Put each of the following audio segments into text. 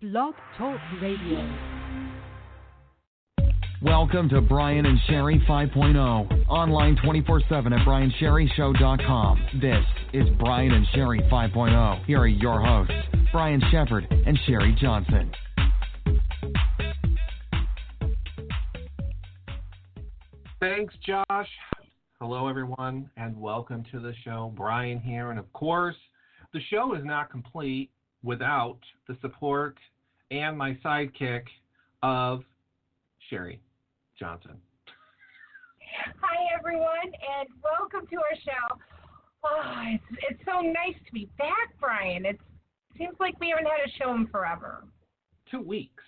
Blog Talk Radio. Welcome to Brian and Sherry 5.0. Online 24/7 at briansherryshow.com. This is Brian and Sherry 5.0. Here are your hosts, Brian Shepard and Sherry Johnson. Thanks, Josh. Hello, everyone, and welcome to the show. Brian here, and of course, the show is not complete without the support and my sidekick of Sherry Johnson. Hi, everyone, and welcome to our show. Oh, it's so nice to be back, Brian. It seems like we haven't had a show in forever. 2 weeks.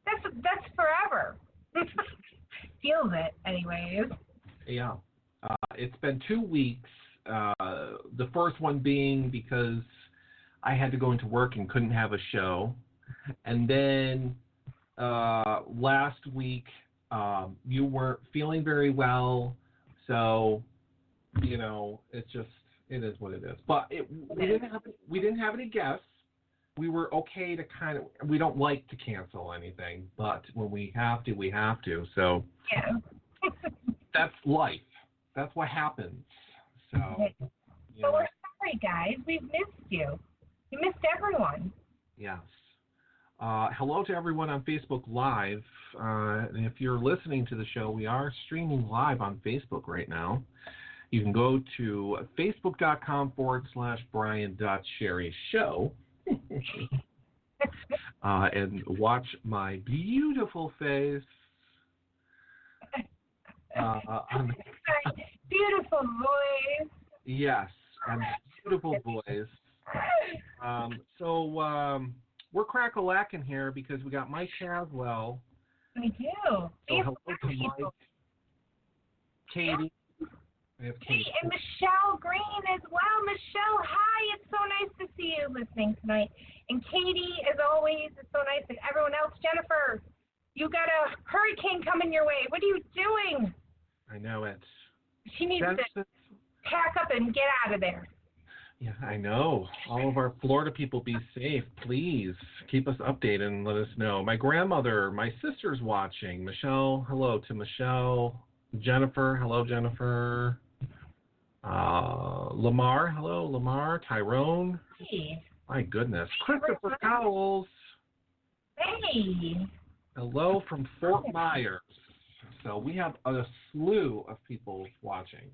That's forever. Feels it, anyways. Yeah. It's been 2 weeks. The first one being because I had to go into work and couldn't have a show. And then last week, you weren't feeling very well. So, you know, it is what it is. But we didn't have any guests. We were okay to we don't like to cancel anything, but when we have to, we have to. So yeah. That's life. That's what happens. So, But we're sorry, guys. We've missed you. We missed everyone. Yes. Hello to everyone on Facebook Live. And if you're listening to the show, we are streaming live on Facebook right now. You can go to facebook.com/Brian.SherryShow and watch my beautiful face. Beautiful voice. Yes, and beautiful voice. We're crack-a-lacking here because we got Mike Caswell. We do. So hello to Mike, Katie. We have Katie. Hey, and Michelle Green as well. Michelle, hi. It's so nice to see you listening tonight. And Katie, as always, it's so nice. And everyone else, Jennifer, you got a hurricane coming your way. What are you doing? I know it. She needs to pack up and get out of there. Yeah, I know. All of our Florida people, be safe. Please keep us updated and let us know. My grandmother, my sister's watching. Michelle, hello to Michelle. Jennifer, hello, Jennifer. Lamar, hello, Lamar. Tyrone. Hey. My goodness. Christopher Cowles. Hey. Hello from Fort Myers. So we have a slew of people watching.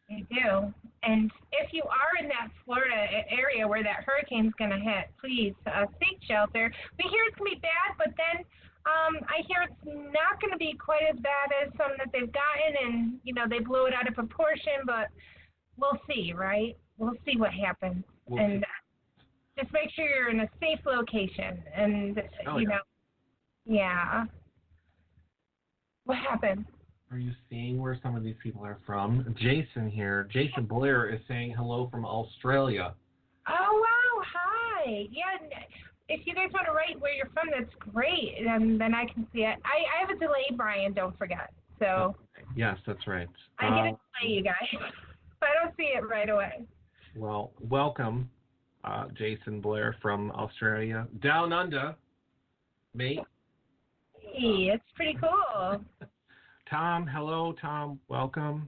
You do. And if you are in that Florida area where that hurricane's going to hit, please seek shelter. We hear it's going to be bad, but then I hear it's not going to be quite as bad as some that they've gotten, and, you know, they blew it out of proportion, but we'll see, right? We'll see what happens. Just make sure you're in a safe location. And, yeah. What happened? Are you seeing where some of these people are from? Jason here. Jason Blair is saying hello from Australia. Oh, wow. Hi. Yeah, if you guys want to write where you're from, that's great. And then I can see it. I have a delay, Brian, don't forget. So. Okay. Yes, that's right. I get a delay, you guys. But I don't see it right away. Well, welcome, Jason Blair from Australia. Down under, mate. Hey, it's pretty cool. Tom, hello, Tom, welcome.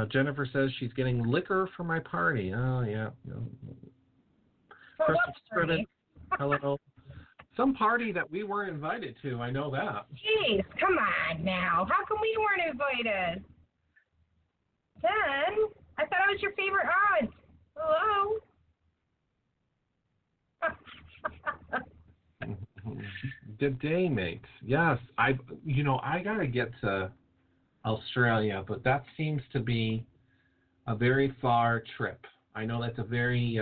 Jennifer says she's getting liquor for my party. Oh, yeah. For what party? Hello. Some party that we weren't invited to, I know that. Jeez, come on now. How come we weren't invited? Jen, I thought I was your favorite aunt. Hello? Good day, mate. Yes, I gotta get to Australia, but that seems to be a very far trip. I know that's a very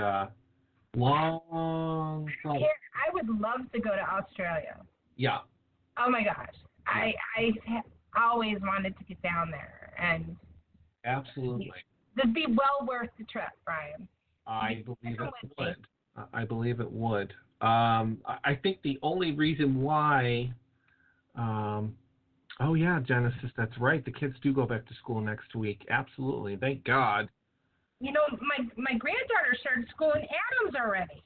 long flight. I would love to go to Australia. Yeah. Oh my gosh, I always wanted to get down there, and absolutely, it'd be well worth the trip, Brian. I believe it would. I believe it would. I think the only reason why, oh yeah, Genesis, that's right. The kids do go back to school next week. Absolutely. Thank God. You know, my granddaughter started school in Adams already.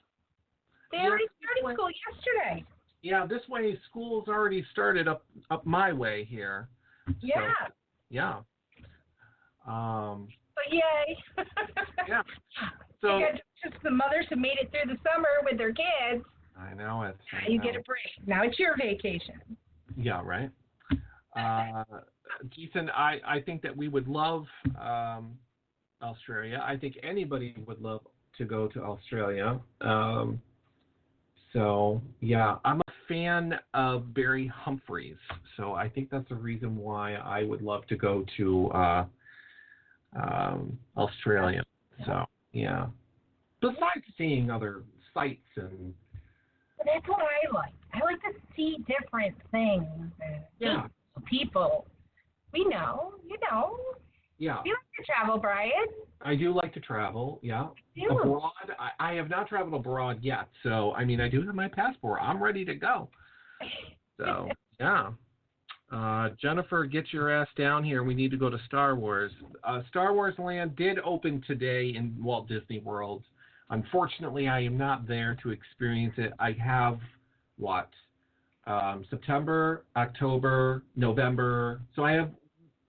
They already started school yesterday. Yeah, this way school's already started up my way here. Yeah. So, yeah. But yay. Yeah. So just the mothers who made it through the summer with their kids. I know it. You get a break. Now it's your vacation. Yeah, right. Jason, I think that we would love Australia. I think anybody would love to go to Australia. So, yeah, I'm a fan of Barry Humphries. So I think that's the reason why I would love to go to Australia. So, yeah. Besides seeing other sights and... But that's what I like. I like to see different things. And people. We know. You know. Yeah. You like to travel, Brian. I do like to travel, yeah. Abroad, I have not traveled abroad yet. So, I mean, I do have my passport. I'm ready to go. So, yeah. Jennifer, get your ass down here. We need to go to Star Wars. Star Wars Land did open today in Walt Disney World. Unfortunately, I am not there to experience it. I have, September, October, November. So I have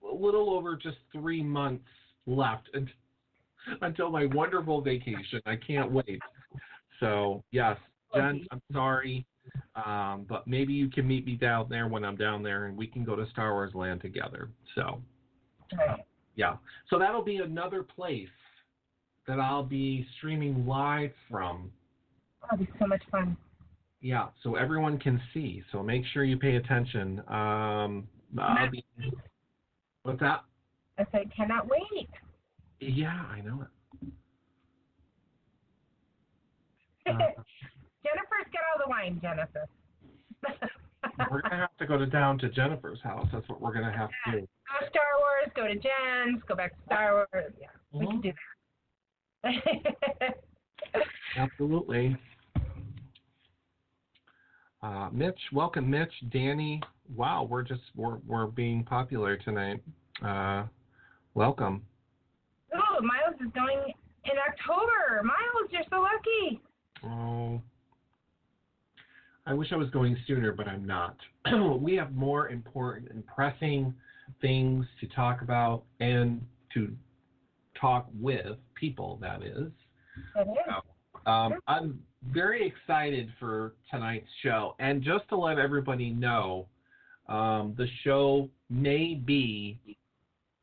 a little over just 3 months left until my wonderful vacation. I can't wait. So, yes, Jen, I'm sorry. But maybe you can meet me down there when I'm down there and we can go to Star Wars Land together. So, yeah. So that'll be another place that I'll be streaming live from. That'll be so much fun. Yeah, so everyone can see. So make sure you pay attention. What's that? I said, cannot wait. Yeah, I know it. Jennifer's got all the wine, Jennifer. We're going to have to go down to Jennifer's house. That's what we're going to have to do. Go to Star Wars, go to Jen's, go back to Star Wars. Yeah, we can do that. Absolutely. Mitch, welcome, Mitch. Danny, wow, we're being popular tonight. Welcome. Oh, Miles is going in October. Miles, you're so lucky. Oh, I wish I was going sooner, but I'm not. We have more important and pressing things to talk about and to talk with people, that is. It is. I'm very excited for tonight's show. And just to let everybody know, the show may be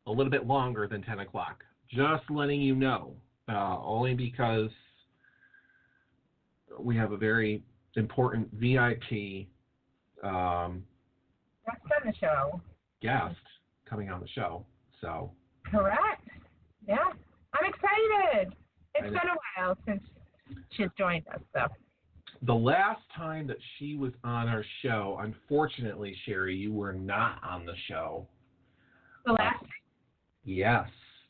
a little bit longer than 10 o'clock. Just letting you know. Only because we have a very important VIP That's on the show. Guest coming on the show. So Correct. Yeah. I'm excited. It's been a while since she's joined us, so. The last time that she was on our show, unfortunately, Sherry, you were not on the show. The last time? Yes,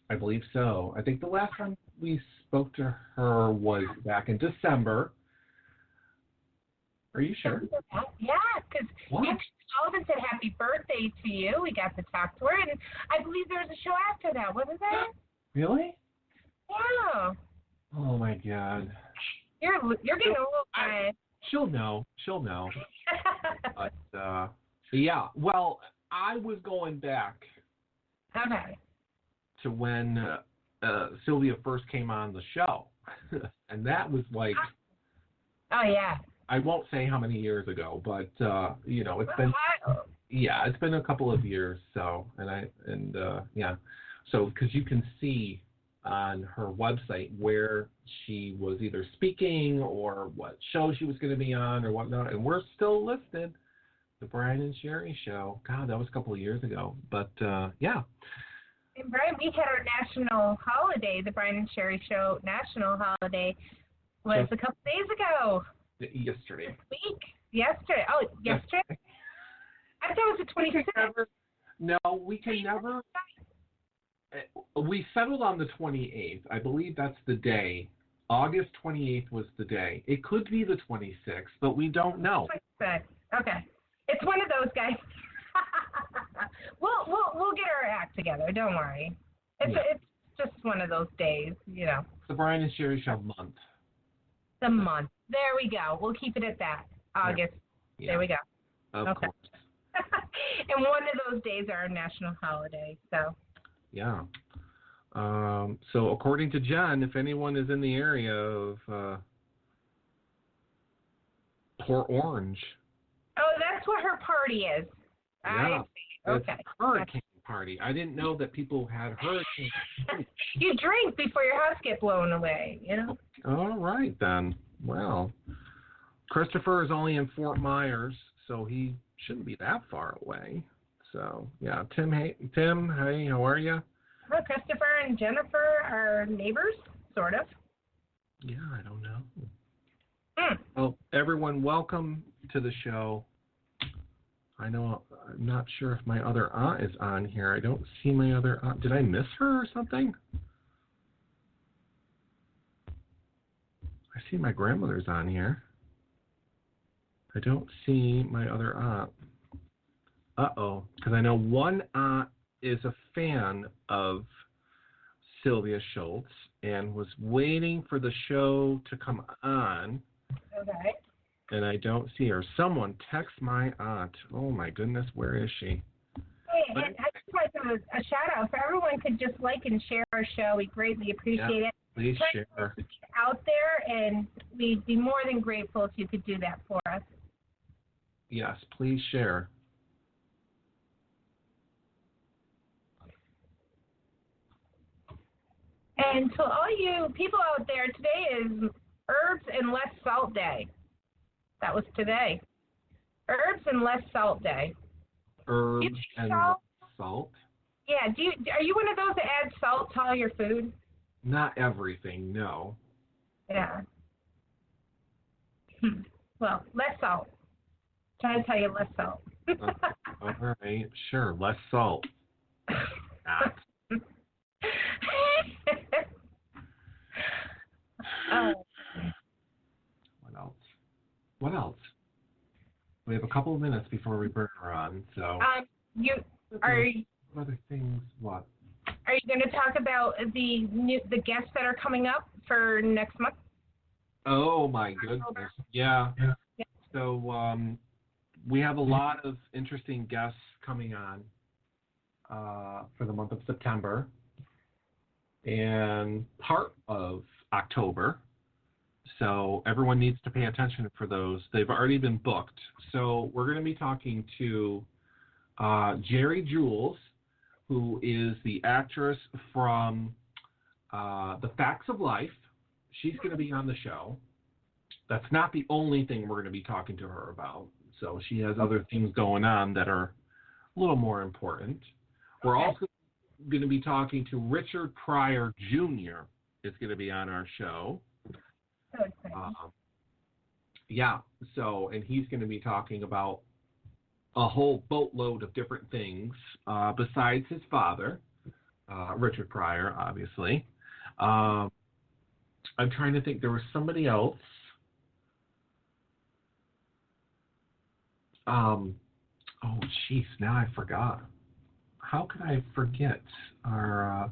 I believe so. I think the last time we spoke to her was back in December. Are you sure? Yeah, because all of us said happy birthday to you. We got to talk to her, and I believe there was a show after that, wasn't there? Really? Yeah. Oh, my God. You're getting a little tired. She'll know. But, yeah, well, I was going back to when Sylvia first came on the show. And that was like... Oh, yeah. I won't say how many years ago, but, it's been... Yeah, it's been a couple of years, so, So, because you can see on her website where she was either speaking or what show she was going to be on or whatnot, and we're still listed, the Brian and Sherry Show. God, that was a couple of years ago, but yeah. And Brian, we had our national holiday, the Brian and Sherry Show national holiday was a couple days ago. Yesterday. This week? Yesterday. Oh, yesterday? I thought it was the 26th. No, we can never. We settled on the 28th. I believe that's the day. August 28th was the day. It could be the 26th, but we don't know. Okay. It's one of those guys. We'll get our act together. Don't worry. It's just one of those days, you know. It's the Brian and Sherry Show month. The month. There we go. We'll keep it at that. August. Yeah. There we go. Of course. And one of those days are a national holiday. So. Yeah. So according to Jen, if anyone is in the area of Port Orange. Oh, that's what her party is. Yeah. Okay. It's a hurricane party. I didn't know that people had hurricane parties. You drink before your house gets blown away, you know? All right, then. Well, Christopher is only in Fort Myers, so he shouldn't be that far away. So, yeah. Tim, hey, how are you? Well, Christopher and Jennifer are neighbors, sort of. Yeah, I don't know. Well, everyone, welcome to the show. I'm not sure if my other aunt is on here. I don't see my other aunt. Did I miss her or something? I see my grandmother's on here. I don't see my other aunt. Uh-oh, because I know one aunt is a fan of Sylvia Shults and was waiting for the show to come on. Okay. And I don't see her. Someone text my aunt. Oh, my goodness, where is she? Hey, and I just want to give a shout-out. If everyone could just like and share our show, we greatly appreciate it. Please share. Out there, and we'd be more than grateful if you could do that for us. Yes, please share. And to all you people out there, today is Herbs and Less Salt Day. That was today. Herbs and Less Salt Day. Herbs and less salt? Yeah. Are you one of those that add salt to all your food? Not everything, no. Yeah. Well, less salt. Trying to tell you less salt. All right, sure, less salt. What else? We have a couple of minutes before we bring her on, so. Other things, what? Are you going to talk about the guests that are coming up for next month? Oh my goodness, yeah. So we have a lot of interesting guests coming on for the month of September and part of October. So everyone needs to pay attention for those. They've already been booked. So we're going to be talking to Jerry Jules, who is the actress from The Facts of Life. She's going to be on the show. That's not the only thing we're going to be talking to her about. So she has other things going on that are a little more important. We're also going to be talking to Richard Pryor Jr. is going to be on our show. So exciting. And he's going to be talking about a whole boatload of different things besides his father, Richard Pryor, obviously. I'm trying to think. There was somebody else. Oh, jeez, now I forgot. How could I forget our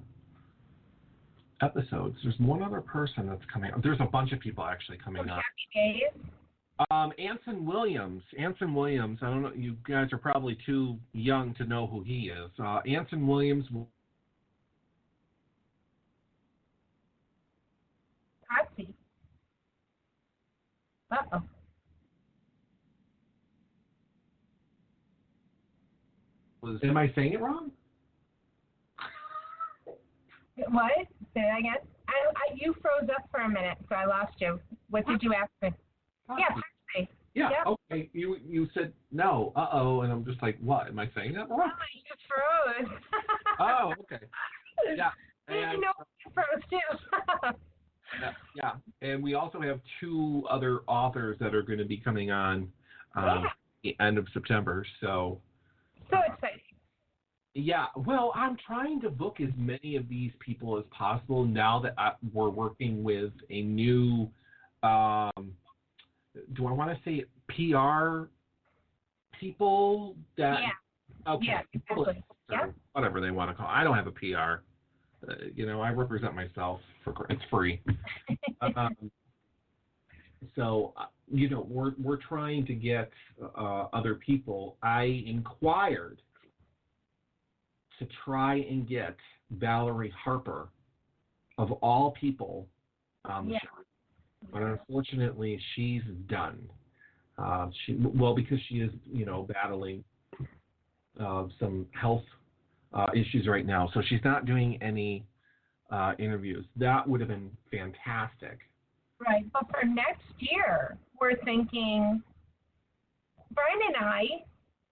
episodes? There's one other person that's coming. There's a bunch of people actually coming on. Anson Williams. Anson Williams. I don't know. You guys are probably too young to know who he is. Anson Williams. Patsy. Uh-oh. Am I saying it wrong? What? Say that again? You froze up for a minute, so I lost you. What did you ask me? Patsy. Yeah, Patsy. Yeah, Yep. okay. You said no, and I'm just like, what? Am I saying that wrong? Oh, you froze. Oh, okay. Yeah. And, you know, you froze too. Yeah. And we also have two other authors that are going to be coming on the end of September. So exciting. Yeah, well, I'm trying to book as many of these people as possible now that we're working with a new, do I want to say PR people that, okay, Yeah, exactly. or whatever they want to call it. I don't have a PR. I represent myself. It's free. So, we're trying to get other people. I inquired to try and get Valerie Harper, of all people, on the show. But unfortunately, she's done. Because she is, battling some health issues right now. So she's not doing any interviews. That would have been fantastic. Right, but for next year, we're thinking, Brian and I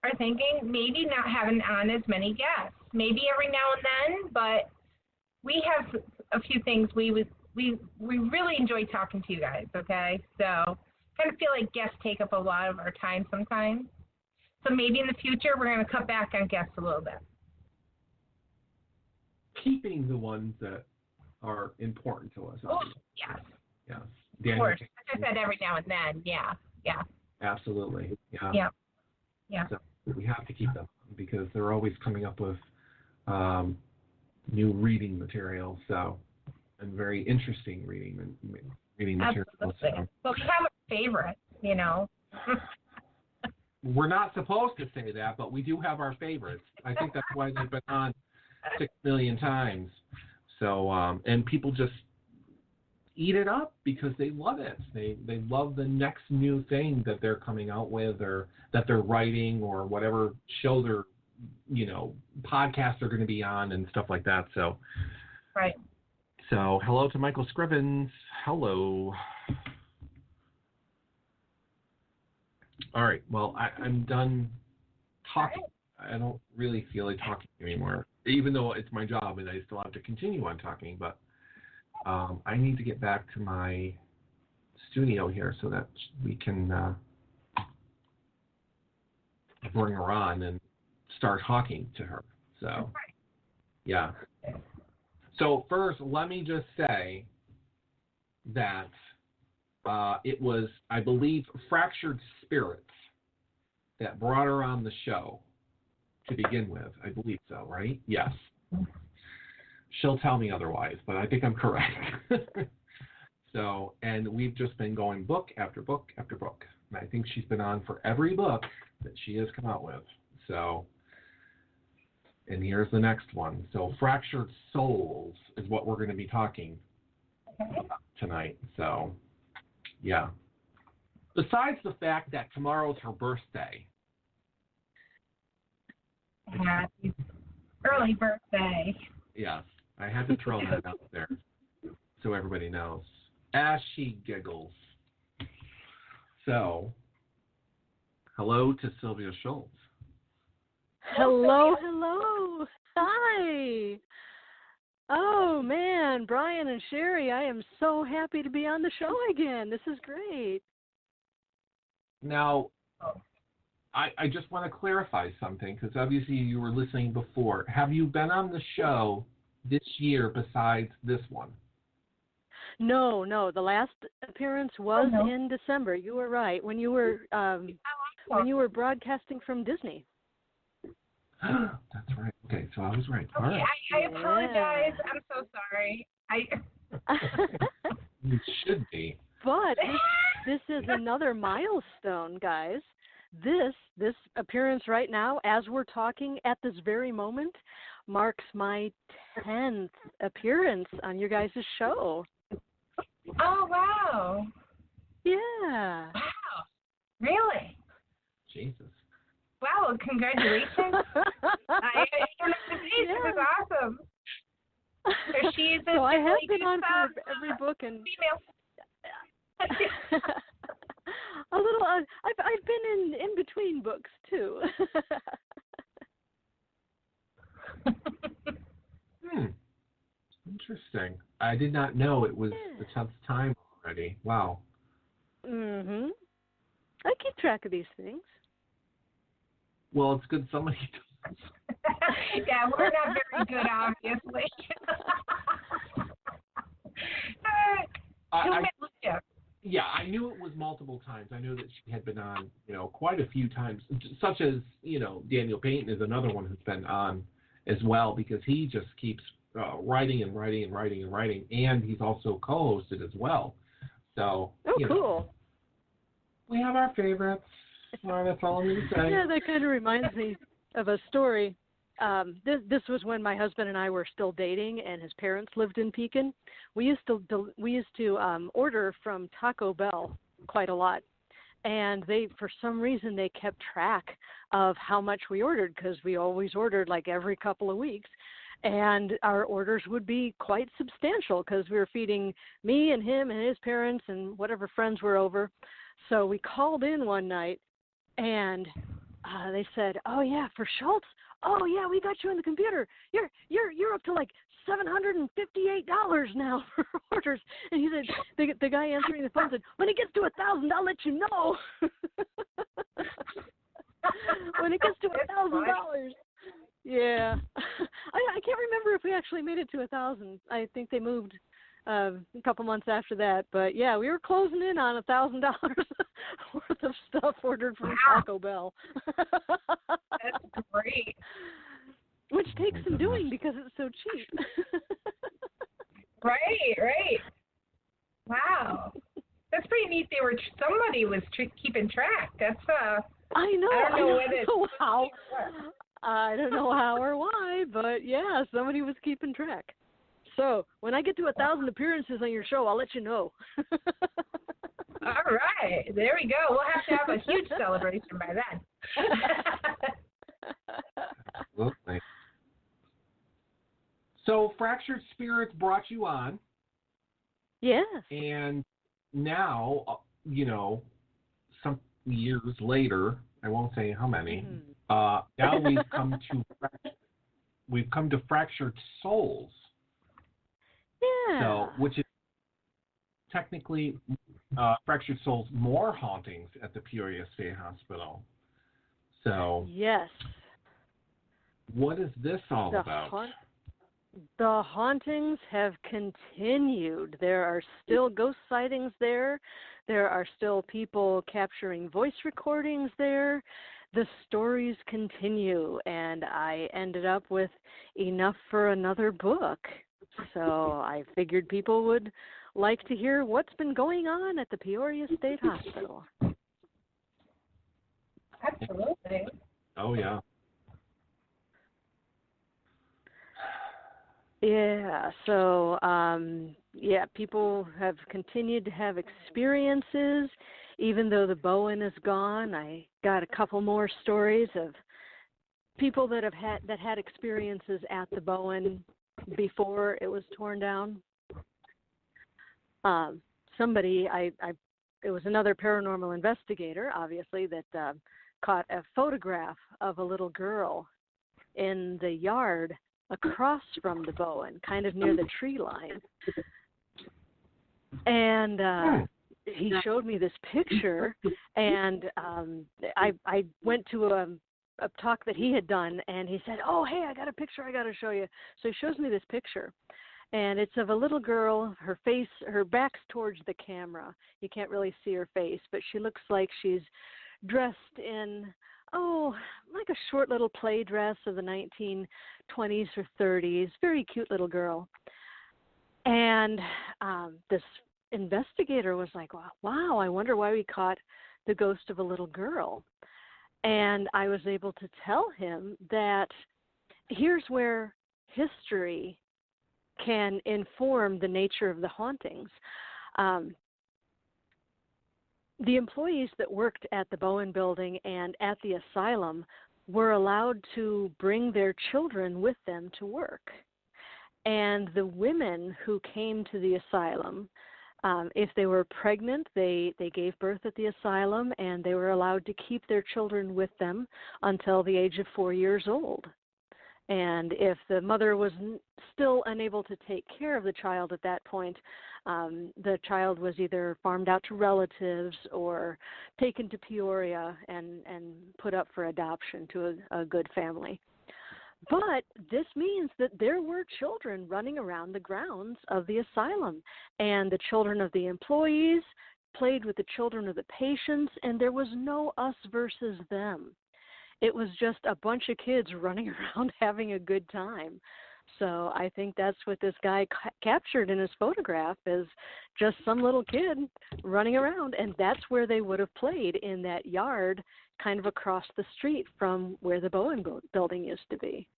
are thinking maybe not having on as many guests. Maybe every now and then, but we have a few things we really enjoy talking to you guys, okay? So kind of feel like guests take up a lot of our time sometimes. So maybe in the future, we're going to cut back on guests a little bit. Keeping the ones that are important to us. Oh, yes. Yes. Of course. As I said, every now and then, yeah. Absolutely, yeah. So we have to keep them because they're always coming up with new reading material, and very interesting reading material. Absolutely. So. But we have a favorite, We're not supposed to say that, but we do have our favorites. I think that's why they've been on 6 million times. So, and people just eat it up because they love it. They love the next new thing that they're coming out with, or that they're writing, or whatever show they're, podcasts they're going to be on and stuff like that. So, right. So, hello to Michael Scrivens. Hello. All right. Well, I'm done talking. I don't really feel like talking anymore, even though it's my job and I still have to continue on talking. But I need to get back to my studio here so that we can bring her on and start talking to her. So, yeah. So first, let me just say that it was, I believe, Fractured Spirits that brought her on the show to begin with. I believe so, right? Yes. She'll tell me otherwise, but I think I'm correct. So, and we've just been going book after book after book. And I think she's been on for every book that she has come out with. So, and here's the next one. So, Fractured Souls is what we're going to be talking about tonight. So, yeah. Besides the fact that tomorrow's her birthday. Happy early birthday. Yes, I had to throw that out there so everybody knows. As she giggles. So, hello to Sylvia Shults. Hello. Hi. Oh, man, Brian and Sherry, I am so happy to be on the show again. This is great. Now, I just want to clarify something, because obviously you were listening before. Have you been on the show this year besides this one? No. The last appearance was in December. You were right, when you were broadcasting from Disney. That's right. Okay, so I was right. All right. I apologize. I'm so sorry. You should be. But this is another milestone, guys. This appearance right now, as we're talking at this very moment, marks my 10th appearance on your guys' show. Oh, wow. Yeah. Wow. Really? Jesus. Wow, congratulations. I don't know what to say. This is awesome. So she's so I have been on for every book and female. a little. I've been in between books too. Interesting. I did not know it was the 10th time already. Wow. Mhm. I keep track of these things. Well, it's good somebody does. Yeah, we're not very good, obviously. I knew it was multiple times. I knew that she had been on, quite a few times, such as, Daniel Payton is another one who's been on as well, because he just keeps writing and writing and writing and writing, and he's also co-hosted as well. So, cool. We have our favorites. That's all I'm going to say. Yeah, that kind of reminds me of a story. This was when my husband and I were still dating, and his parents lived in Pekin. We used to order from Taco Bell quite a lot, and for some reason they kept track of how much we ordered because we always ordered like every couple of weeks. And our orders would be quite substantial because we were feeding me and him and his parents and whatever friends were over. So we called in one night, and they said, "Oh yeah, for Schultz. Oh yeah, we got you in the computer. You're up to like $758 now for orders." And he said, the guy answering the phone said, "When it gets to 1,000, I'll let you know." When it gets to $1,000. Yeah, I can't remember if we actually made it to 1,000. I think they moved a couple months after that. But yeah, we were closing in on $1,000 worth of stuff ordered from Taco Bell. That's great. Which takes some doing because it's so cheap. Right. Wow, that's pretty neat. Somebody was keeping track. That's I know. I don't know how. I don't know how or why, but yeah, somebody was keeping track. So when I get to 1,000 appearances on your show, I'll let you know. All right, there we go. We'll have to have a huge celebration by then. Absolutely. So Fractured Spirits brought you on. Yes. And now, some years later, I won't say how many, now we've come to Fractured Souls. Yeah. So, which is technically Fractured Souls More Hauntings at the Peoria State Hospital. So, yes. What is this all about? The hauntings have continued. There are still ghost sightings there. There are still people capturing voice recordings there. The stories continue, and I ended up with enough for another book. So I figured people would like to hear what's been going on at the Peoria State Hospital. Absolutely. Oh, yeah. Yeah, so, people have continued to have experiences. Even though the Bowen is gone, I got a couple more stories of people that had experiences at the Bowen before it was torn down. It was another paranormal investigator, obviously, that caught a photograph of a little girl in the yard across from the Bowen, kind of near the tree line. And he showed me this picture, and I went to a talk that he had done, and he said, "Oh, hey, I got a picture I got to show you." So he shows me this picture, and it's of a little girl. Her back's towards the camera. You can't really see her face, but she looks like she's dressed in, like a short little play dress of the 1920s or 30s. Very cute little girl. And this investigator was like, wow, I wonder why we caught the ghost of a little girl. And I was able to tell him that here's where history can inform the nature of the hauntings. The employees that worked at the Bowen building and at the asylum were allowed to bring their children with them to work. And the women who came to the asylum, if they were pregnant, they gave birth at the asylum, and they were allowed to keep their children with them until the age of 4 years old. And if the mother was still unable to take care of the child at that point, the child was either farmed out to relatives or taken to Peoria and put up for adoption to a good family. But this means that there were children running around the grounds of the asylum, and the children of the employees played with the children of the patients, and there was no us versus them. It was just a bunch of kids running around having a good time. So I think that's what this guy captured in his photograph is just some little kid running around, and that's where they would have played, in that yard kind of across the street from where the Bowen building used to be.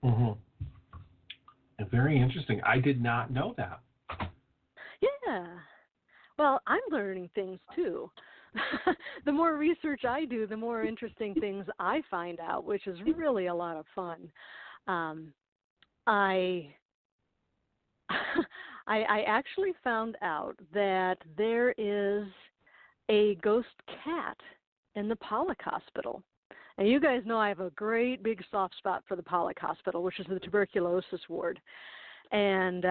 Mm-hmm. Very interesting. I did not know that. Yeah. Well, I'm learning things too. The more research I do, the more interesting things I find out, which is really a lot of fun. I actually found out that there is a ghost cat in the Pollock Hospital. And you guys know I have a great big soft spot for the Pollock Hospital, which is the tuberculosis ward. And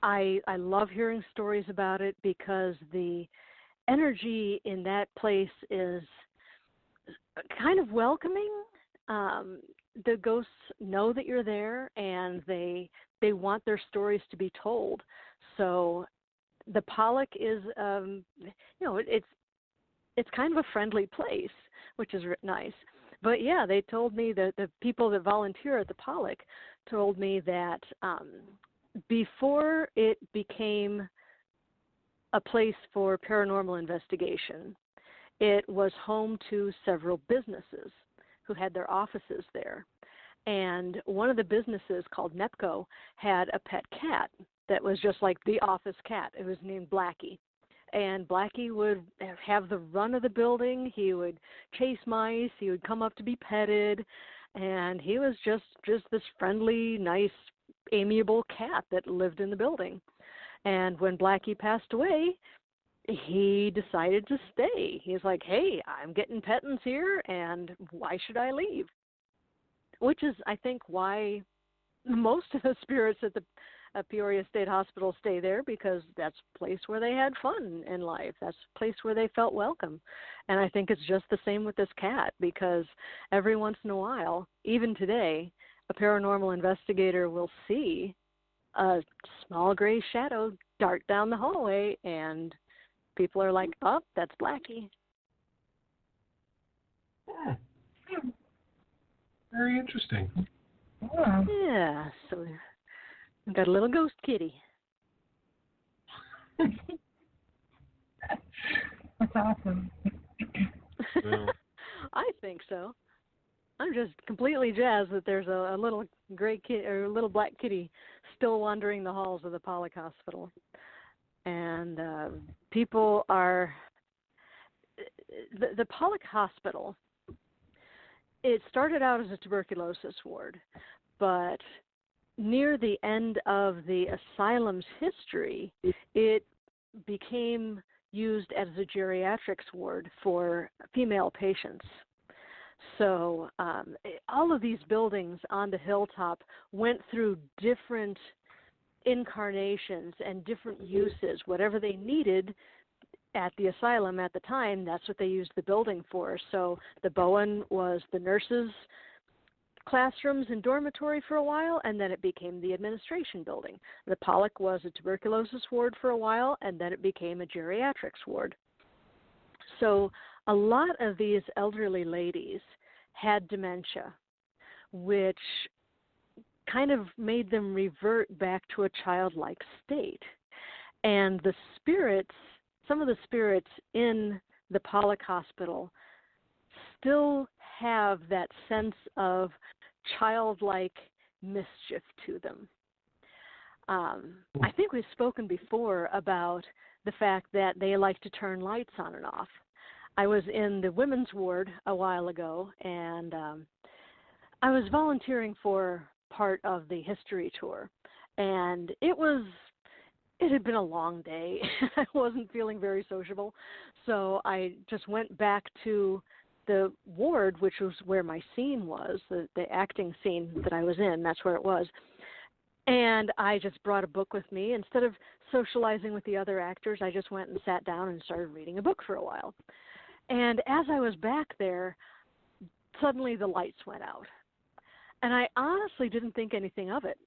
I love hearing stories about it because the energy in that place is kind of welcoming. The ghosts know that you're there, and they want their stories to be told. So the Pollock is, it's kind of a friendly place, which is nice. But yeah, they told me that the people that volunteer at the Pollock told me that before it became a place for paranormal investigation, it was home to several businesses who had their offices there. And one of the businesses, called Nepco, had a pet cat that was just like the office cat. It was named Blackie. And Blackie would have the run of the building. He would chase mice. He would come up to be petted. And he was just this friendly, nice, amiable cat that lived in the building. And when Blackie passed away, he decided to stay. He's like, hey, I'm getting pettings here, and why should I leave? Which is, I think, why most of the spirits at the Peoria State Hospital stay there, because that's a place where they had fun in life. That's a place where they felt welcome. And I think it's just the same with this cat, because every once in a while, even today, a paranormal investigator will see a small gray shadow dart down the hallway, and people are like, oh, that's Blackie. Yeah. Very interesting. Yeah, so we've got a little ghost kitty. That's awesome. Well, I think so. I'm just completely jazzed that there's a little gray kitty or a little black kitty still wandering the halls of the Pollock Hospital. And people are the Pollock Hospital. It started out as a tuberculosis ward, but near the end of the asylum's history, it became used as a geriatrics ward for female patients. So all of these buildings on the hilltop went through different incarnations and different uses. Whatever they needed at the asylum at the time, that's what they used the building for. So the Bowen was the nurses' classrooms and dormitory for a while, and then it became the administration building. The Pollock was a tuberculosis ward for a while, and then it became a geriatrics ward. So a lot of these elderly ladies had dementia, which kind of made them revert back to a childlike state. And the spirits, some of the spirits in the Pollock Hospital still have that sense of childlike mischief to them. I think we've spoken before about the fact that they like to turn lights on and off. I was in the women's ward a while ago, and I was volunteering for part of the history tour, and it had been a long day. I wasn't feeling very sociable, so I just went back to the ward, which was where my scene was, the acting scene that I was in. That's where it was. And I just brought a book with me. Instead of socializing with the other actors, I just went and sat down and started reading a book for a while. And as I was back there, suddenly the lights went out. And I honestly didn't think anything of it.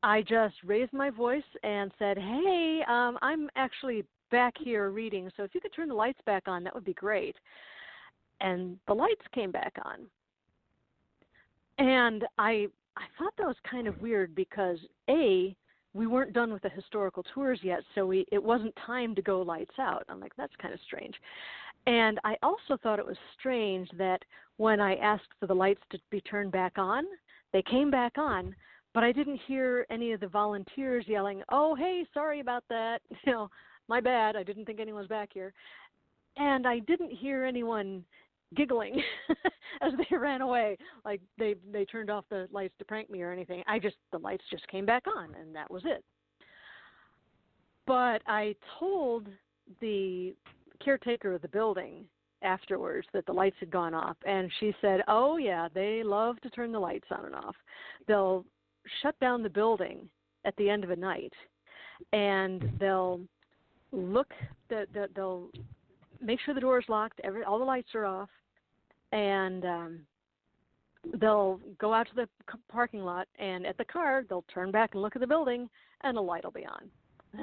I just raised my voice and said, hey, I'm actually back here reading, so if you could turn the lights back on, that would be great. And the lights came back on. And I I thought that was kind of weird because, A, we weren't done with the historical tours yet, so it wasn't time to go lights out. I'm like, that's kind of strange. And I also thought it was strange that when I asked for the lights to be turned back on, they came back on, but I didn't hear any of the volunteers yelling, "Oh, hey, sorry about that. My bad. I didn't think anyone was back here." And I didn't hear anyone giggling as they ran away, like they turned off the lights to prank me or anything. The lights just came back on, and that was it. But I told the caretaker of the building afterwards that the lights had gone off, and she said, "Oh yeah, they love to turn the lights on and off. They'll shut down the building at the end of a night, and they'll they'll make sure the door is locked, all the lights are off, and they'll go out to the parking lot, and at the car, they'll turn back and look at the building, and the light will be on.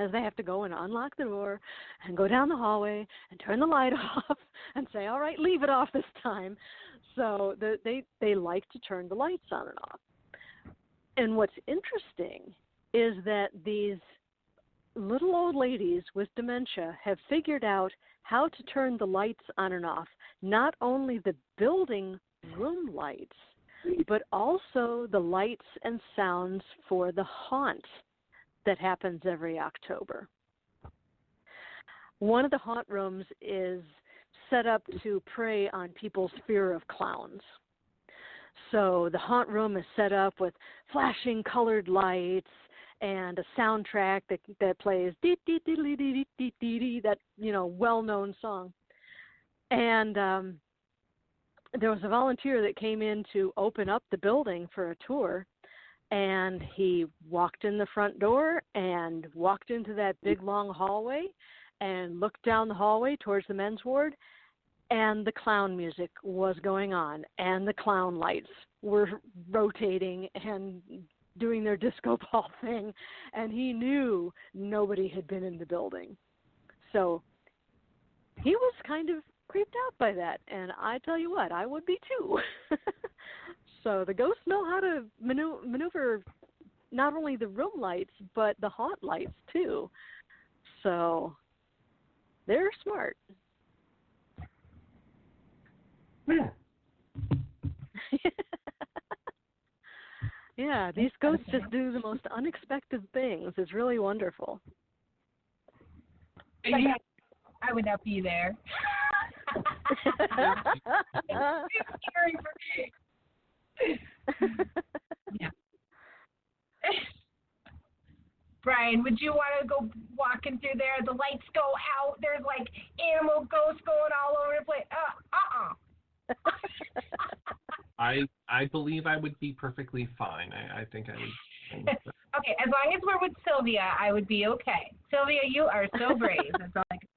As they have to go and unlock the door and go down the hallway and turn the light off and say, all right, leave it off this time." So they like to turn the lights on and off. And what's interesting is that these little old ladies with dementia have figured out how to turn the lights on and off, not only the building room lights, but also the lights and sounds for the haunt that happens every October. One of the haunt rooms is set up to prey on people's fear of clowns. So the haunt room is set up with flashing colored lights and a soundtrack that plays dee dee dee dee dee dee dee dee, that well-known song. And there was a volunteer that came in to open up the building for a tour, and he walked in the front door and walked into that big long hallway and looked down the hallway towards the men's ward, and the clown music was going on, and the clown lights were rotating and doing their disco ball thing, and he knew nobody had been in the building. So he was kind of creeped out by that, and I tell you what, I would be too. So the ghosts know how to maneuver not only the room lights, but the haunt lights too. So they're smart. Yeah. Yeah, these ghosts just do the most unexpected things. It's really wonderful. I would not be there. It's scary for me. Yeah. Brian, would you want to go walking through there? The lights go out. There's like animal ghosts going all over the place. I believe I would be perfectly fine. I think I would. Okay, as long as we're with Sylvia, I would be okay. Sylvia, you are so brave. That's all I can.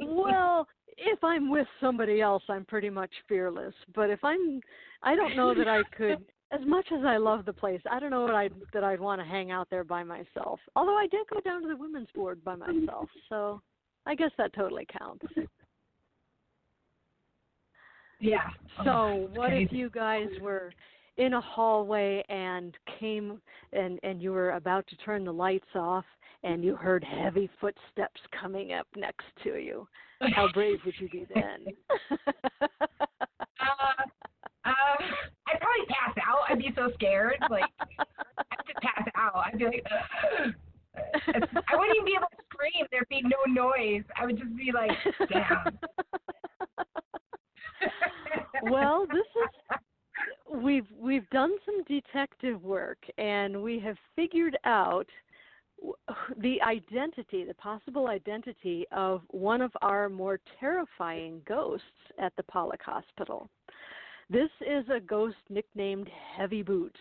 Well, if I'm with somebody else, I'm pretty much fearless. But I don't know that I could. As much as I love the place, I don't know that I'd want to hang out there by myself. Although I did go down to the women's ward by myself, so I guess that totally counts. Yeah. So what if you guys were in a hallway and came and you were about to turn the lights off and you heard heavy footsteps coming up next to you? How brave would you be then? I'd probably pass out. I'd be so scared. Like, I'd just pass out. I'd be like, I wouldn't even be able to scream. There'd be no noise. I would just be like, down. Well, we've done some detective work, and we have figured out the possible identity of one of our more terrifying ghosts at the Pollock Hospital. This is a ghost nicknamed Heavy Boots.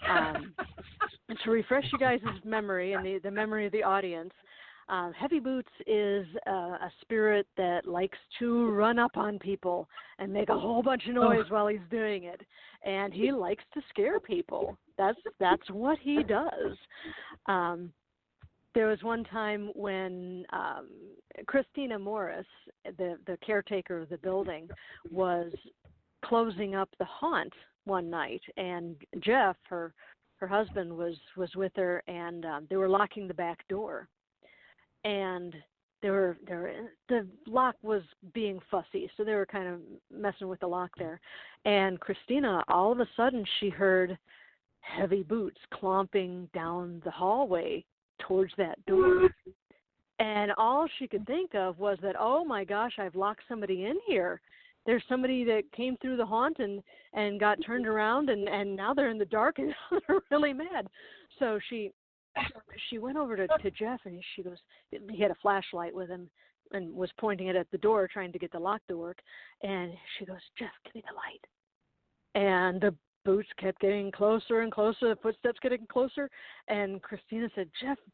To refresh you guys' memory and the memory of the audience, Heavy Boots is a spirit that likes to run up on people and make a whole bunch of noise while he's doing it. And he likes to scare people. That's what he does. There was one time when Christina Morris, the caretaker of the building, was closing up the haunt one night, and Jeff, her husband, was with her, and they were locking the back door, and the lock was being fussy, so they were kind of messing with the lock there. And Christina, all of a sudden, she heard heavy boots clomping down the hallway towards that door. And all she could think of was that, oh my gosh, I've locked somebody in here. There's somebody that came through the haunt and got turned around, and now they're in the dark and they're really mad. So she went over to Jeff, and she goes, he had a flashlight with him and was pointing it at the door, trying to get the lock to work. And she goes, Jeff, give me the light. And the boots kept getting closer and closer, the footsteps getting closer. And Christina said,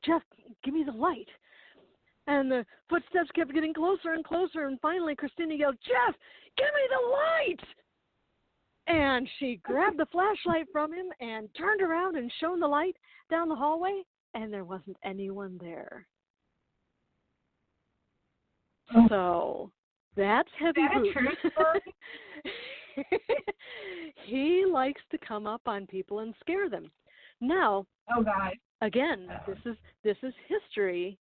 Jeff, give me the light. And the footsteps kept getting closer and closer. And finally, Christina yelled, Jeff, give me the light. And she grabbed the flashlight from him and turned around and shone the light down the hallway, and there wasn't anyone there. So that's Heavy Boots. True story? He likes to come up on people and scare them. Now, oh God. Again, this is history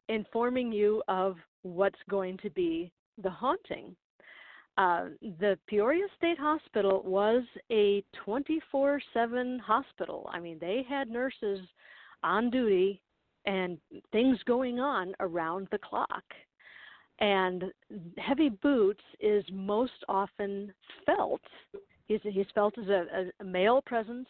informing you of what's going to be the haunting. The Peoria State Hospital was a 24/7 hospital. I mean, they had nurses on duty and things going on around the clock. And Heavy Boots is most often felt. He's felt as a male presence.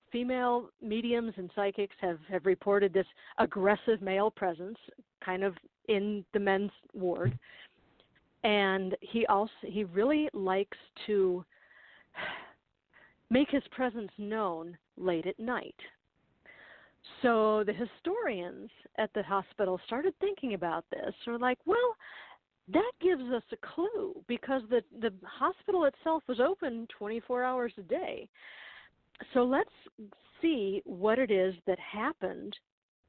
Female mediums and psychics have reported this aggressive male presence kind of in the men's ward. And he really likes to make his presence known late at night. So the historians at the hospital started thinking about this. They're like, well, that gives us a clue, because the hospital itself was open 24 hours a day. So let's see what it is that happened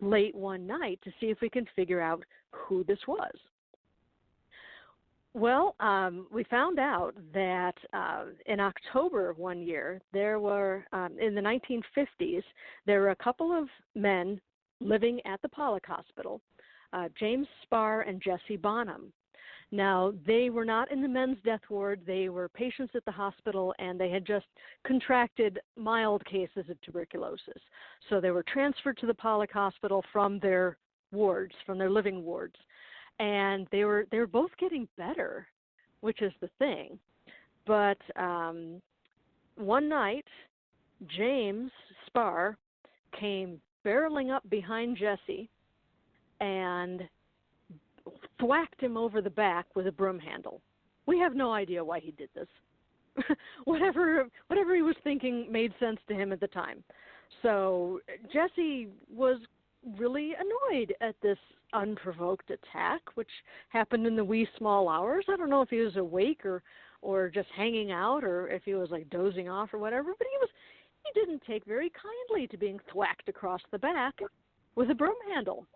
late one night to see if we can figure out who this was. Well, we found out that in October of one year, there were, in the 1950s, there were a couple of men living at the Pollock Hospital, James Spar and Jesse Bonham. Now, they were not in the men's death ward. They were patients at the hospital, and they had just contracted mild cases of tuberculosis. So they were transferred to the Pollock Hospital from their wards, from their living wards. And they were both getting better, which is the thing. But one night, James Spar came barreling up behind Jesse and thwacked him over the back with a broom handle. We have no idea why he did this. Whatever he was thinking made sense to him at the time. So Jesse was really annoyed at this unprovoked attack, which happened in the wee small hours. I don't know if he was awake or just hanging out, or if he was like dozing off or whatever, but he didn't take very kindly to being thwacked across the back with a broom handle.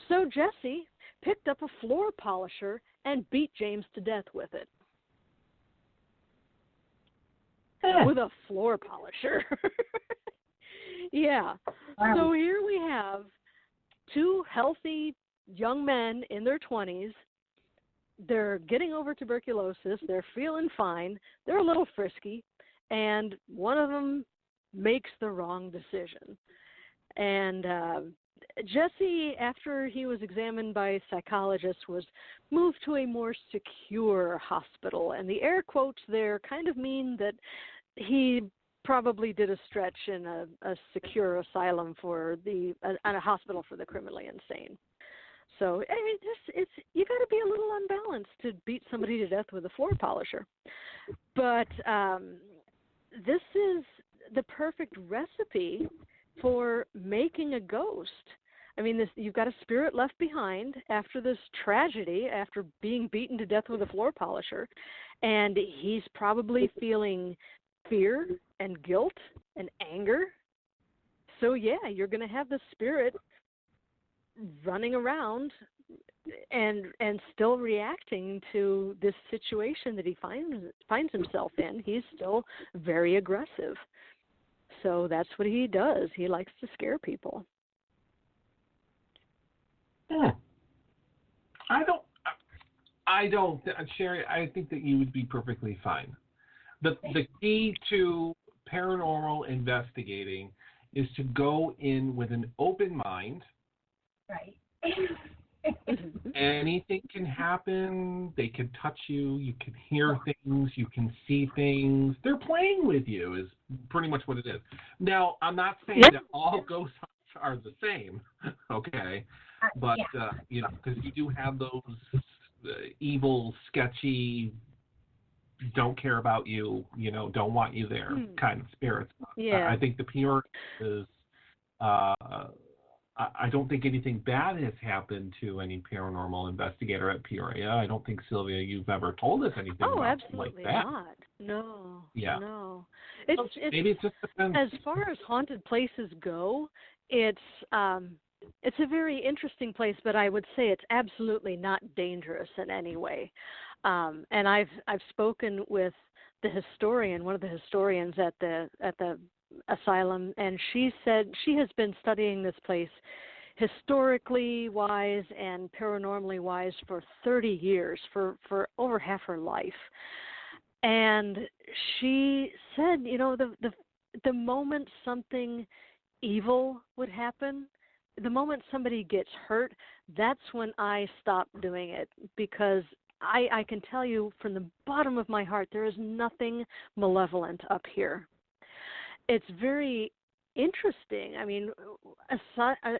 So Jesse picked up a floor polisher and beat James to death with it. With a floor polisher. Yeah. Wow. So here we have two healthy young men in their 20s. They're getting over tuberculosis. They're feeling fine. They're a little frisky. And one of them makes the wrong decision. And Jesse, after he was examined by psychologists, was moved to a more secure hospital. And the air quotes there kind of mean that he probably did a stretch in a secure asylum for a hospital for the criminally insane. So I mean, you got to be a little unbalanced to beat somebody to death with a floor polisher. But this is the perfect recipe for making a ghost. I mean, you've got a spirit left behind after this tragedy, after being beaten to death with a floor polisher, and he's probably feeling fear and guilt and anger. So yeah, you're going to have the spirit running around and still reacting to this situation that he finds himself in. He's still very aggressive. So that's what he does. He likes to scare people. I don't, Sherry, I think that you would be perfectly fine. The key to paranormal investigating is to go in with an open mind. Right. Anything can happen. They can touch you. You can hear things. You can see things. They're playing with you is pretty much what it is. Now, I'm not saying that all ghosts are the same, okay? But, because you do have those evil, sketchy, don't care about you, don't want you there kind of spirits. Yeah. I think the Peoria is, I don't think anything bad has happened to any paranormal investigator at Peoria. I don't think, Sylvia, you've ever told us anything like that. Absolutely not. No. Yeah. No. Maybe it just depends. As far as haunted places go, it's a very interesting place, but I would say it's absolutely not dangerous in any way. And I've spoken with the historian, one of the historians at the asylum, and she said she has been studying this place historically wise and paranormally wise for 30 years, for over half her life. And she said, the moment something evil would happen, the moment somebody gets hurt, that's when I stop doing it, because I can tell you from the bottom of my heart, there is nothing malevolent up here. It's very interesting. I mean,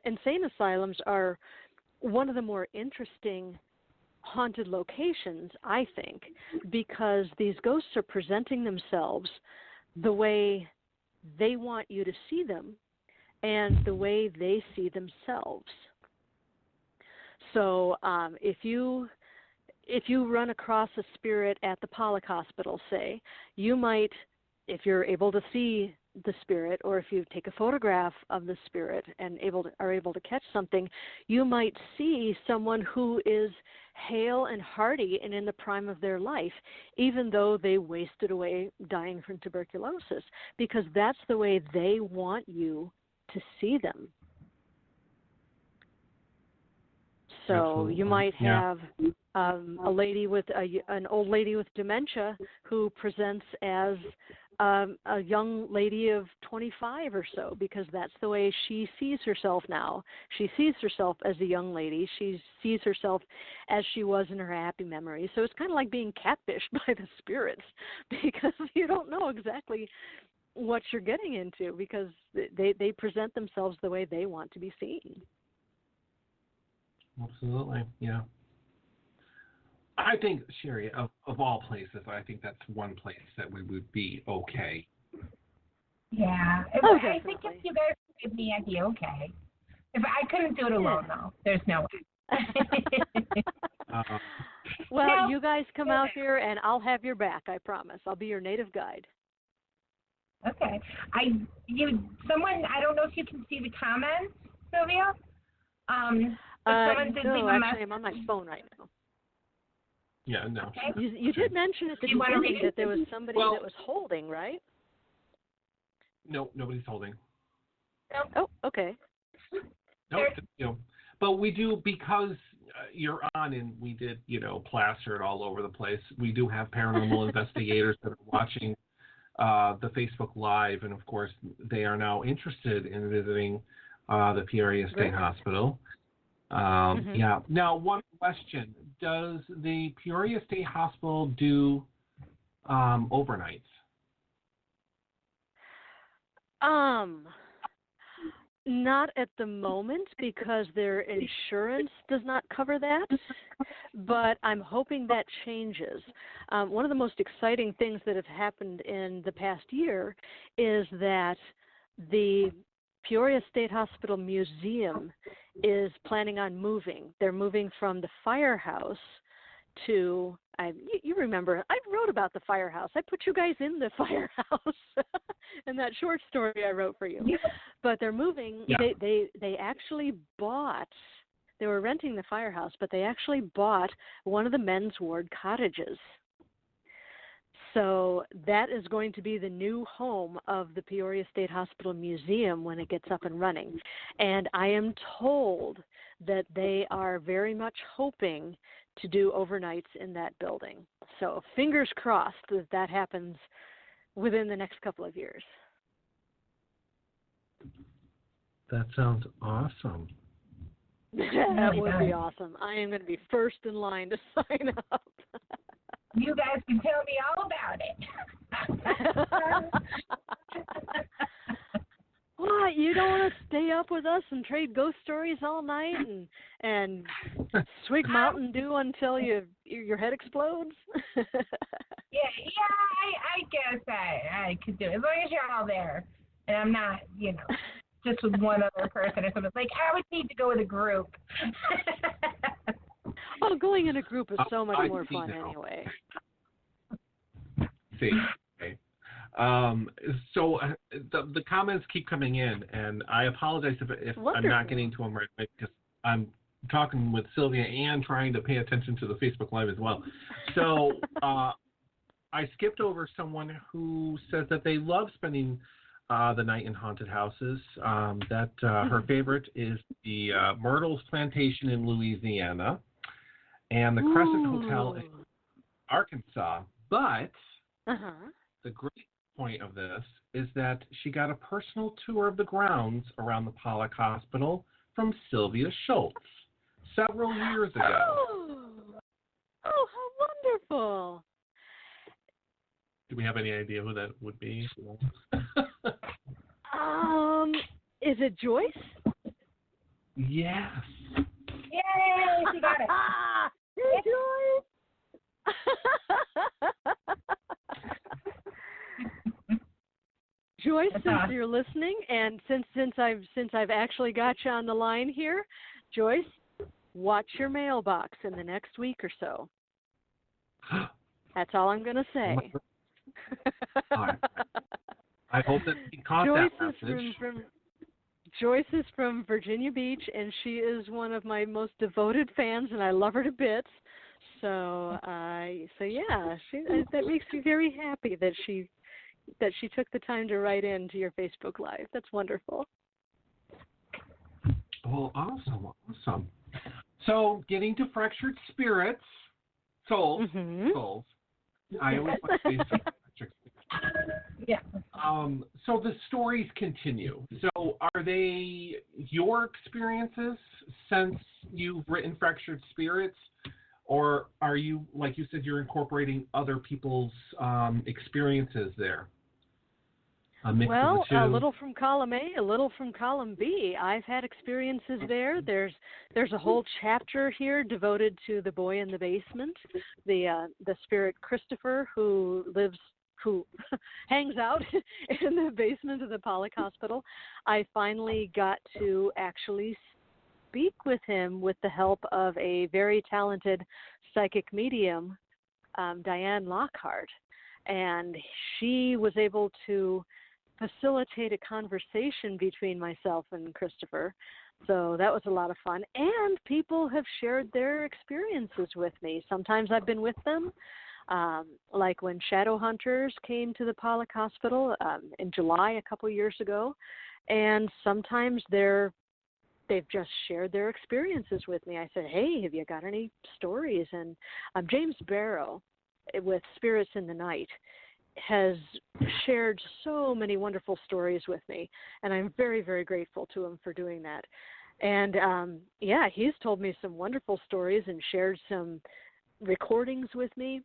insane asylums are one of the more interesting haunted locations, I think, because these ghosts are presenting themselves the way they want you to see them and the way they see themselves. So if you run across a spirit at the Pollock Hospital, say, you might, if you're able to see the spirit, or if you take a photograph of the spirit and are able to catch something, you might see someone who is hale and hearty and in the prime of their life, even though they wasted away dying from tuberculosis, because that's the way they want you to see them. So Absolutely. you might have an old lady with dementia who presents as a young lady of 25 or so, because that's the way she sees herself now. She sees herself as a young lady. She sees herself as she was in her happy memory. So it's kind of like being catfished by the spirits, because you don't know exactly what you're getting into, because they present themselves the way they want to be seen. Absolutely, yeah. I think, Sherry, of all places, I think that's one place that we would be okay. Yeah. I think if you guys give me, I'd be okay. If I couldn't do it alone, though, there's no way. Well, you guys come out here, and I'll have your back. I promise. I'll be your native guide. Okay. Someone, I don't know if you can see the comments, Sylvia. Someone did leave a message. I'm on my phone right now. Yeah, no. Okay. You did mention at the beginning that there was somebody that was holding, right? No, nobody's holding. Oh, okay. No, but we do, because you're on and we did, plaster it all over the place. We do have paranormal investigators that are watching the Facebook Live, and of course, they are now interested in visiting the Peoria State Hospital. Yeah. Now, one question: does the Peoria State Hospital do overnights? Not at the moment, because their insurance does not cover that, but I'm hoping that changes. One of the most exciting things that have happened in the past year is that the Peoria State Hospital Museum is planning on moving. They're moving from the firehouse to, you remember, I wrote about the firehouse. I put you guys in the firehouse in that short story I wrote for you. But they're moving. Yeah. They actually bought They were renting the firehouse, but they actually bought one of the men's ward cottages. So that is going to be the new home of the Peoria State Hospital Museum when it gets up and running. And I am told that they are very much hoping to do overnights in that building. So fingers crossed that that happens within the next couple of years. That sounds awesome. That would be awesome. I am going to be first in line to sign up. You guys can tell me all about it. What? You don't want to stay up with us and trade ghost stories all night and swig Mountain Dew until your head explodes? I guess I could do it as long as you're all there, and I'm not, just with one other person or something. Like, I would need to go with a group. Oh, going in a group is so much more fun anyway. See, okay. So the comments keep coming in, and I apologize if I'm not getting to them right away because I'm talking with Sylvia and trying to pay attention to the Facebook Live as well. So I skipped over someone who says that they love spending the night in haunted houses. That her favorite is the Myrtles Plantation in Louisiana and the Crescent Hotel in Arkansas. But the great point of this is that she got a personal tour of the grounds around the Pollock Hospital from Sylvia Shults several years ago. Oh, how wonderful. Do we have any idea who that would be? Is it Joyce? Yes. Yay, she got it. Hey, Joyce. Joyce, since you're listening, and since I've actually got you on the line here, Joyce, watch your mailbox in the next week or so. That's all I'm going to say. I hope that he caught that message. Joyce is from Virginia Beach, and she is one of my most devoted fans, and I love her to bits. So yeah, that makes me very happy that she took the time to write into your Facebook Live. That's wonderful. Well, awesome. So, getting to fractured spirits, souls. I always like to say fractured spirits. Yeah. So the stories continue. So are they your experiences since you've written Fractured Spirits? Or are you, like you said, you're incorporating other people's experiences there? A mix of the two? A little from column A, a little from column B. I've had experiences there. There's a whole chapter here devoted to the boy in the basement, the spirit Christopher who hangs out in the basement of the Pollock Hospital. I finally got to actually speak with him with the help of a very talented psychic medium, Diane Lockhart, and she was able to facilitate a conversation between myself and Christopher. So that was a lot of fun. And people have shared their experiences with me. Sometimes I've been with them, like when Shadow Hunters came to the Pollock Hospital in July a couple years ago. And sometimes they've just shared their experiences with me. I said, hey, have you got any stories? And James Barrow with Spirits in the Night has shared so many wonderful stories with me, and I'm very, very grateful to him for doing that. And, he's told me some wonderful stories and shared some recordings with me.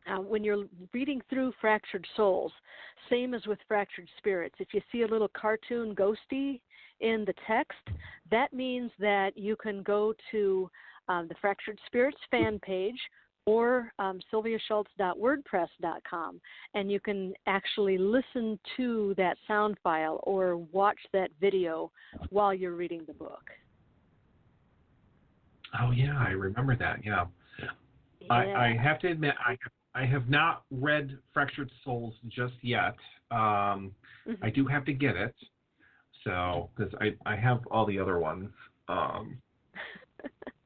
When you're reading through Fractured Souls, same as with Fractured Spirits, if you see a little cartoon ghosty in the text, that means that you can go to the Fractured Spirits fan page or sylviashults.wordpress.com, and you can actually listen to that sound file or watch that video while you're reading the book. Oh, yeah, I remember that, yeah. I have to admit, I have not read Fractured Souls just yet. I do have to get it, so because I have all the other ones.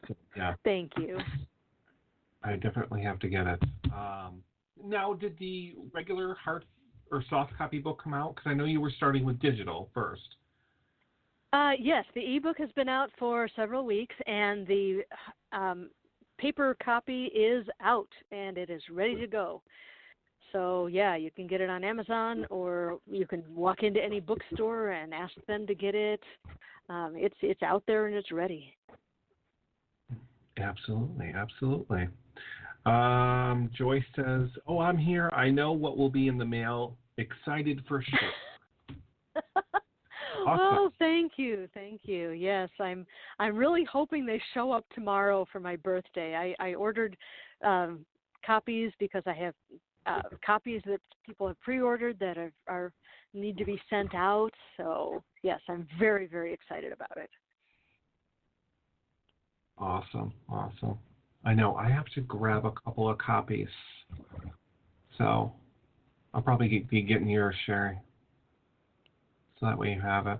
So, yeah. Thank you. I definitely have to get it. Now, did the regular hard or soft copy book come out? Because I know you were starting with digital first. Yes, the ebook has been out for several weeks, and the paper copy is out, and it is ready to go. So, yeah, you can get it on Amazon, or you can walk into any bookstore and ask them to get it. It's out there, and it's ready. Absolutely, absolutely. Joyce says, "Oh, I'm here. I know what will be in the mail. Excited for sure." Awesome. Oh, thank you. Yes, I'm really hoping they show up tomorrow for my birthday. I ordered copies because I have copies that people have pre-ordered that are need to be sent out. So, yes, I'm very, very excited about it. Awesome. I know. I have to grab a couple of copies. So I'll probably be getting yours, Sherry. So that way you have it.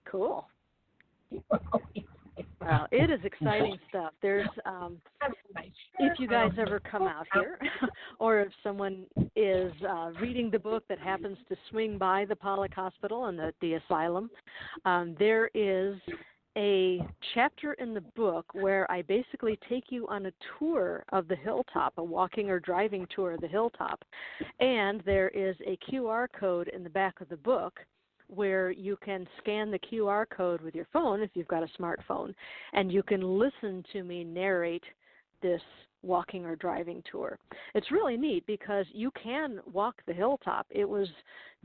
Cool. Well, it is exciting stuff. There's, if you guys ever come out here, or if someone is reading the book that happens to swing by the Pollock Hospital and the asylum, there is a chapter in the book where I basically take you on a tour of the hilltop, a walking or driving tour of the hilltop. And there is a QR code in the back of the book where you can scan the QR code with your phone if you've got a smartphone, and you can listen to me narrate this walking or driving tour. It's really neat because you can walk the hilltop. It was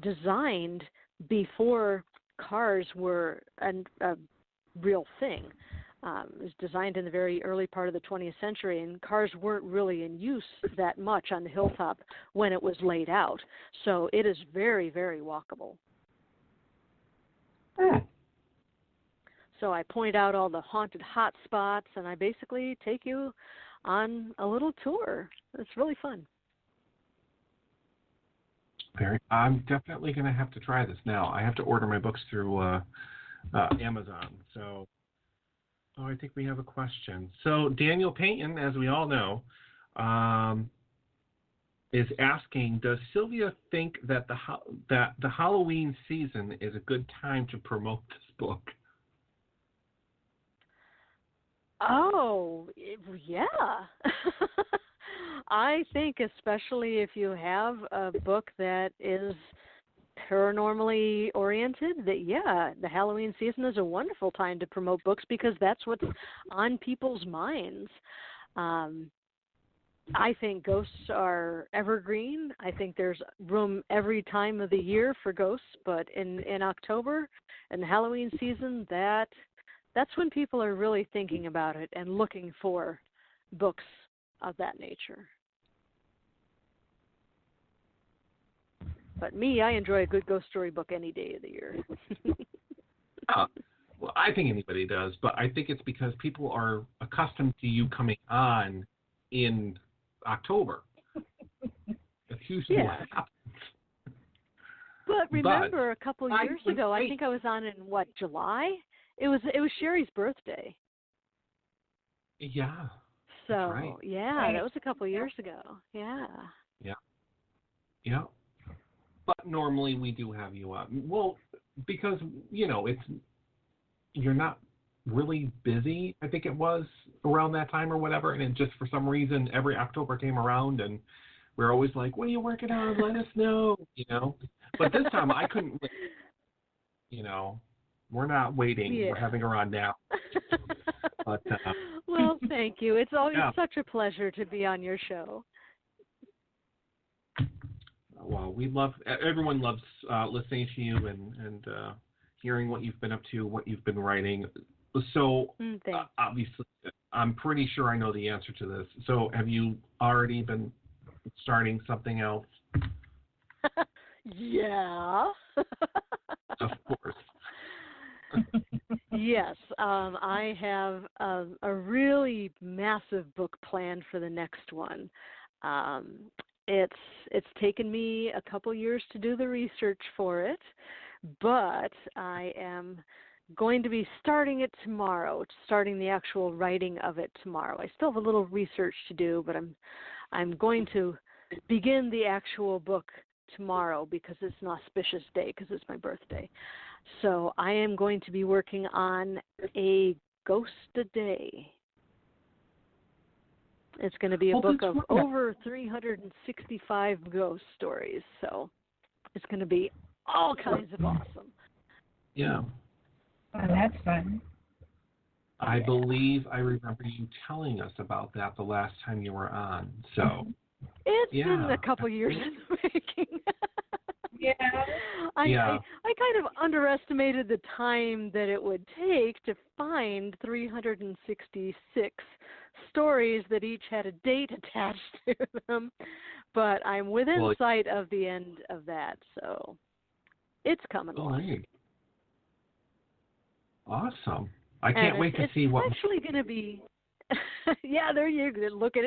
designed before cars were a real thing. It was designed in the very early part of the 20th century, and cars weren't really in use that much on the hilltop when it was laid out. So it is very, very walkable. So I point out all the haunted hot spots, and I basically take you on a little tour. It's really fun. I'm definitely going to have to try this now. I have to order my books through Amazon. So, I think we have a question. So Daniel Payton, as we all know, is asking, does Sylvia think that the Halloween season is a good time to promote this book? Oh, yeah. I think especially if you have a book that is paranormally oriented, that, yeah, the Halloween season is a wonderful time to promote books because that's what's on people's minds. I think ghosts are evergreen. I think there's room every time of the year for ghosts, but in October and the Halloween season, that's when people are really thinking about it and looking for books of that nature. But me, I enjoy a good ghost story book any day of the year. Well, I think anybody does, but I think it's because people are accustomed to you coming on in October. That's usually what happens. But remember, a couple of years ago, I think I was on in July? It was Sherry's birthday. Yeah. So right. Yeah, that was a couple of years ago. Yeah. Yeah. But normally we do have you on. Well, because you're not really busy. I think it was around that time or whatever, and it just for some reason every October came around and we're always like, "What are you working on? Let us know." But this time I couldn't wait. We're not waiting. Yeah. We're having her on now. But, well, thank you. It's always such a pleasure to be on your show. Well, everyone loves listening to you and hearing what you've been up to, what you've been writing. So, obviously, I'm pretty sure I know the answer to this. So, have you already been starting something else? Yeah. Of course. Yes, I have a really massive book planned for the next one. It's taken me a couple years to do the research for it, but I am going to be starting it tomorrow, starting the actual writing of it tomorrow. I still have a little research to do, but I'm going to begin the actual book tomorrow because it's an auspicious day because it's my birthday. So I am going to be working on a ghost a day. It's going to be a book of over 365 ghost stories, so it's going to be all kinds of awesome. Yeah. Oh, that's fun. I believe I remember you telling us about that the last time you were on. So it's been a couple years in the making. Yeah. I kind of underestimated the time that it would take to find 366 stories that each had a date attached to them, but I'm within sight of the end of that, so it's coming along. Right. Awesome. I can't wait to see what. It's actually going to be. Yeah, there you go. Look at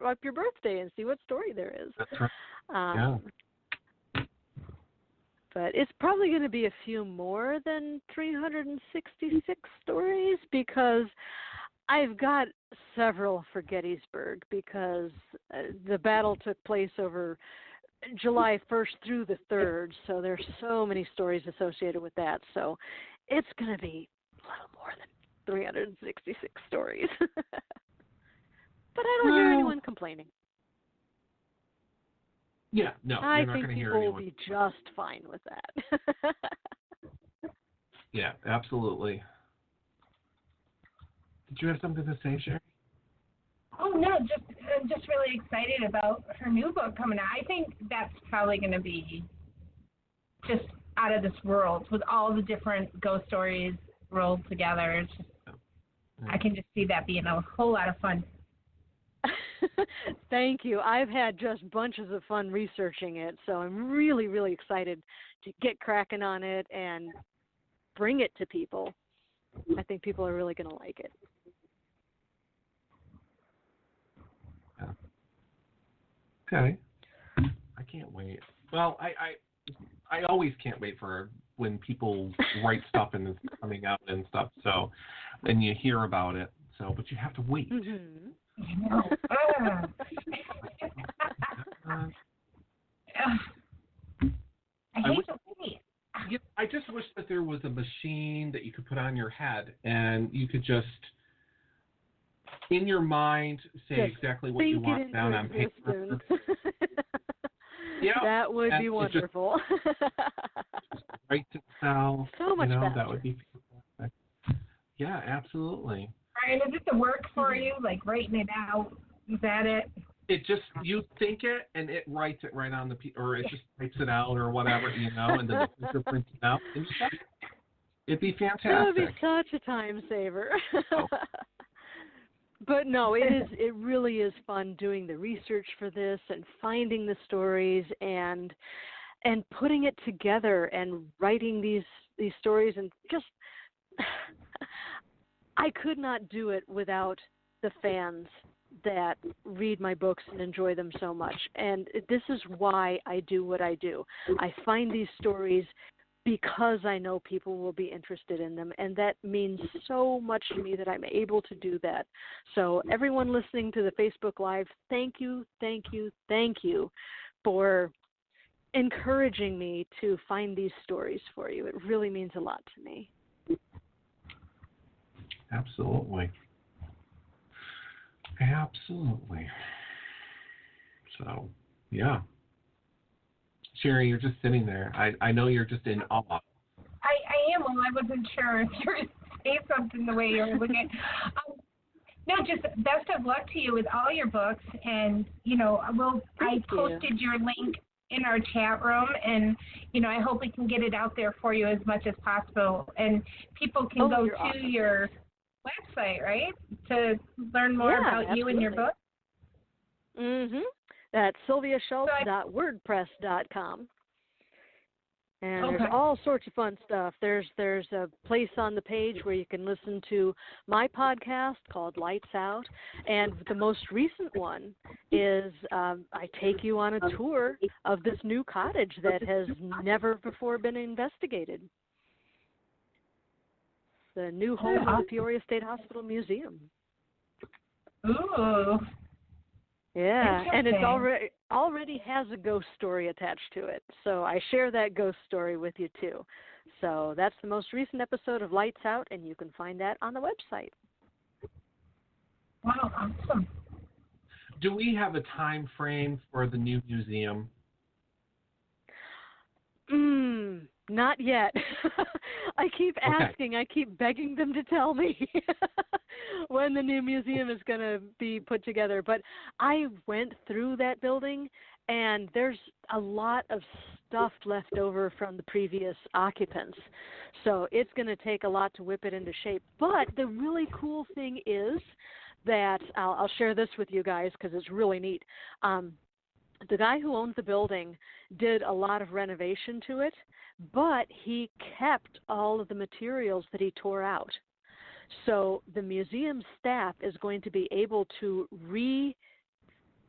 up your birthday and see what story there is. That's right. Yeah. But it's probably going to be a few more than 366 stories because I've got several for Gettysburg because the battle took place over July 1st through the 3rd, so there's so many stories associated with that. So it's going to be a little more than 366 stories. But I don't hear anyone complaining. Yeah, no, I you're not think going to hear people anyone. will be just fine with that. Yeah, absolutely. Did you have something to say, Sherry? Oh no, I'm just really excited about her new book coming out. I think that's probably going to be just out of this world with all the different ghost stories rolled together. It's just, I can just see that being a whole lot of fun. Thank you. I've had just bunches of fun researching it, so I'm really, really excited to get cracking on it and bring it to people. I think people are really going to like it. Yeah. Okay. I can't wait. Well, I always can't wait for when people write stuff and it's coming out and stuff. So, and you hear about it. So, but you have to wait. Mm-hmm. I hate to wait. I just wish that there was a machine that you could put on your head and you could just, in your mind, say exactly what you want down on paper. Yeah, that would be wonderful. Write itself. So much faster. That would be fantastic. Yeah, absolutely. Brian, is it the work for you, like writing it out? Is that it? It just, you think it, and it writes it right on the, or it just types it out or whatever, and then the printer prints it out, and it'd be fantastic. That would be such a time saver. Oh. But no, it really is fun doing the research for this and finding the stories and putting it together and writing these stories and just I could not do it without the fans that read my books and enjoy them so much. And this is why I do what I do. I find these stories because I know people will be interested in them, and that means so much to me that I'm able to do that. So everyone listening to the Facebook Live, thank you for encouraging me to find these stories for you. It really means a lot to me. Absolutely. Absolutely. So, yeah. Sherry, you're just sitting there. I know you're just in awe. I am. Well, I wasn't sure if you were going to say something the way you were looking. No, just best of luck to you with all your books. And, I posted your link in our chat room. And, I hope we can get it out there for you as much as possible. And people can go to awesome. Your website, right, to learn more about absolutely. You and your book? Mm-hmm. That's sylviashults.wordpress.com. And there's all sorts of fun stuff. There's a place on the page where you can listen to my podcast called Lights Out. And the most recent one is I take you on a tour of this new cottage that has never before been investigated. the new home of the Peoria State Hospital Museum. Ooh. Yeah, and it's already has a ghost story attached to it. So I share that ghost story with you too. So that's the most recent episode of Lights Out, and you can find that on the website. Wow, awesome. Do we have a time frame for the new museum? Not yet. I keep asking, I keep begging them to tell me when the new museum is going to be put together. But I went through that building, and there's a lot of stuff left over from the previous occupants. So it's going to take a lot to whip it into shape. But the really cool thing is that I'll share this with you guys because it's really neat. The guy who owns the building did a lot of renovation to it, but he kept all of the materials that he tore out. So the museum staff is going to be able to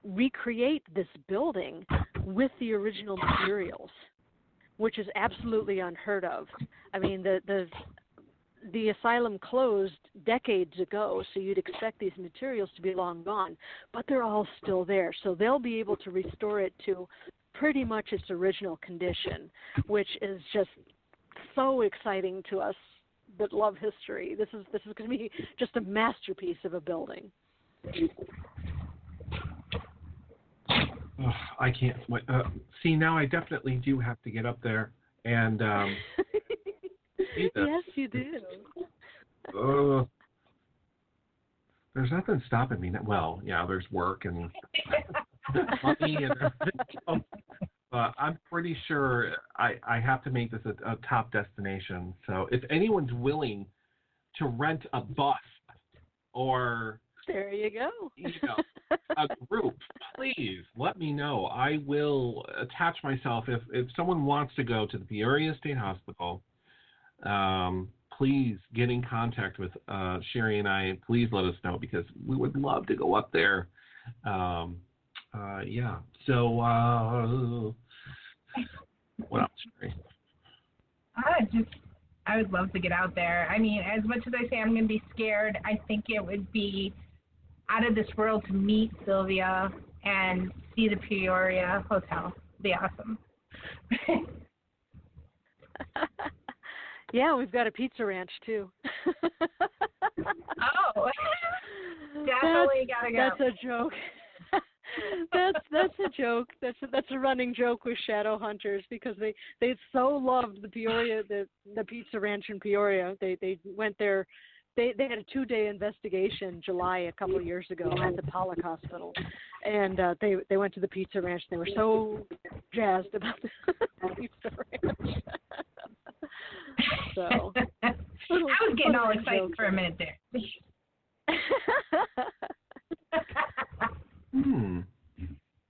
recreate this building with the original materials, which is absolutely unheard of. I mean, the asylum closed decades ago, so you'd expect these materials to be long gone, but they're all still there. So they'll be able to restore it to pretty much its original condition, which is just so exciting to us that love history. This is going to be just a masterpiece of a building. Oh, I can't wait. See, now I definitely do have to get up there and Yes, you do. There's nothing stopping me. Well, yeah, there's work and money and everything. But I'm pretty sure I have to make this a top destination. So if anyone's willing to rent a bus or there you go. A group, please let me know. I will attach myself if someone wants to go to the Peoria State Hospital. Please get in contact with Sherry and I. Please let us know because we would love to go up there. Yeah. So what else, Sherry? I would love to get out there. I mean, as much as I say I'm going to be scared, I think it would be out of this world to meet Sylvia and see the Peoria Hotel. It'd be awesome. Yeah, we've got a pizza ranch too. Oh, definitely gotta go. That's a joke. That's a joke. That's a running joke with Shadow Hunters because they so loved the Peoria the pizza ranch in Peoria. They went there. They had a 2-day investigation July a couple of years ago at the Pollock Hospital, and they went to the pizza ranch. They were so jazzed about the pizza ranch. So I was getting all excited for a minute there.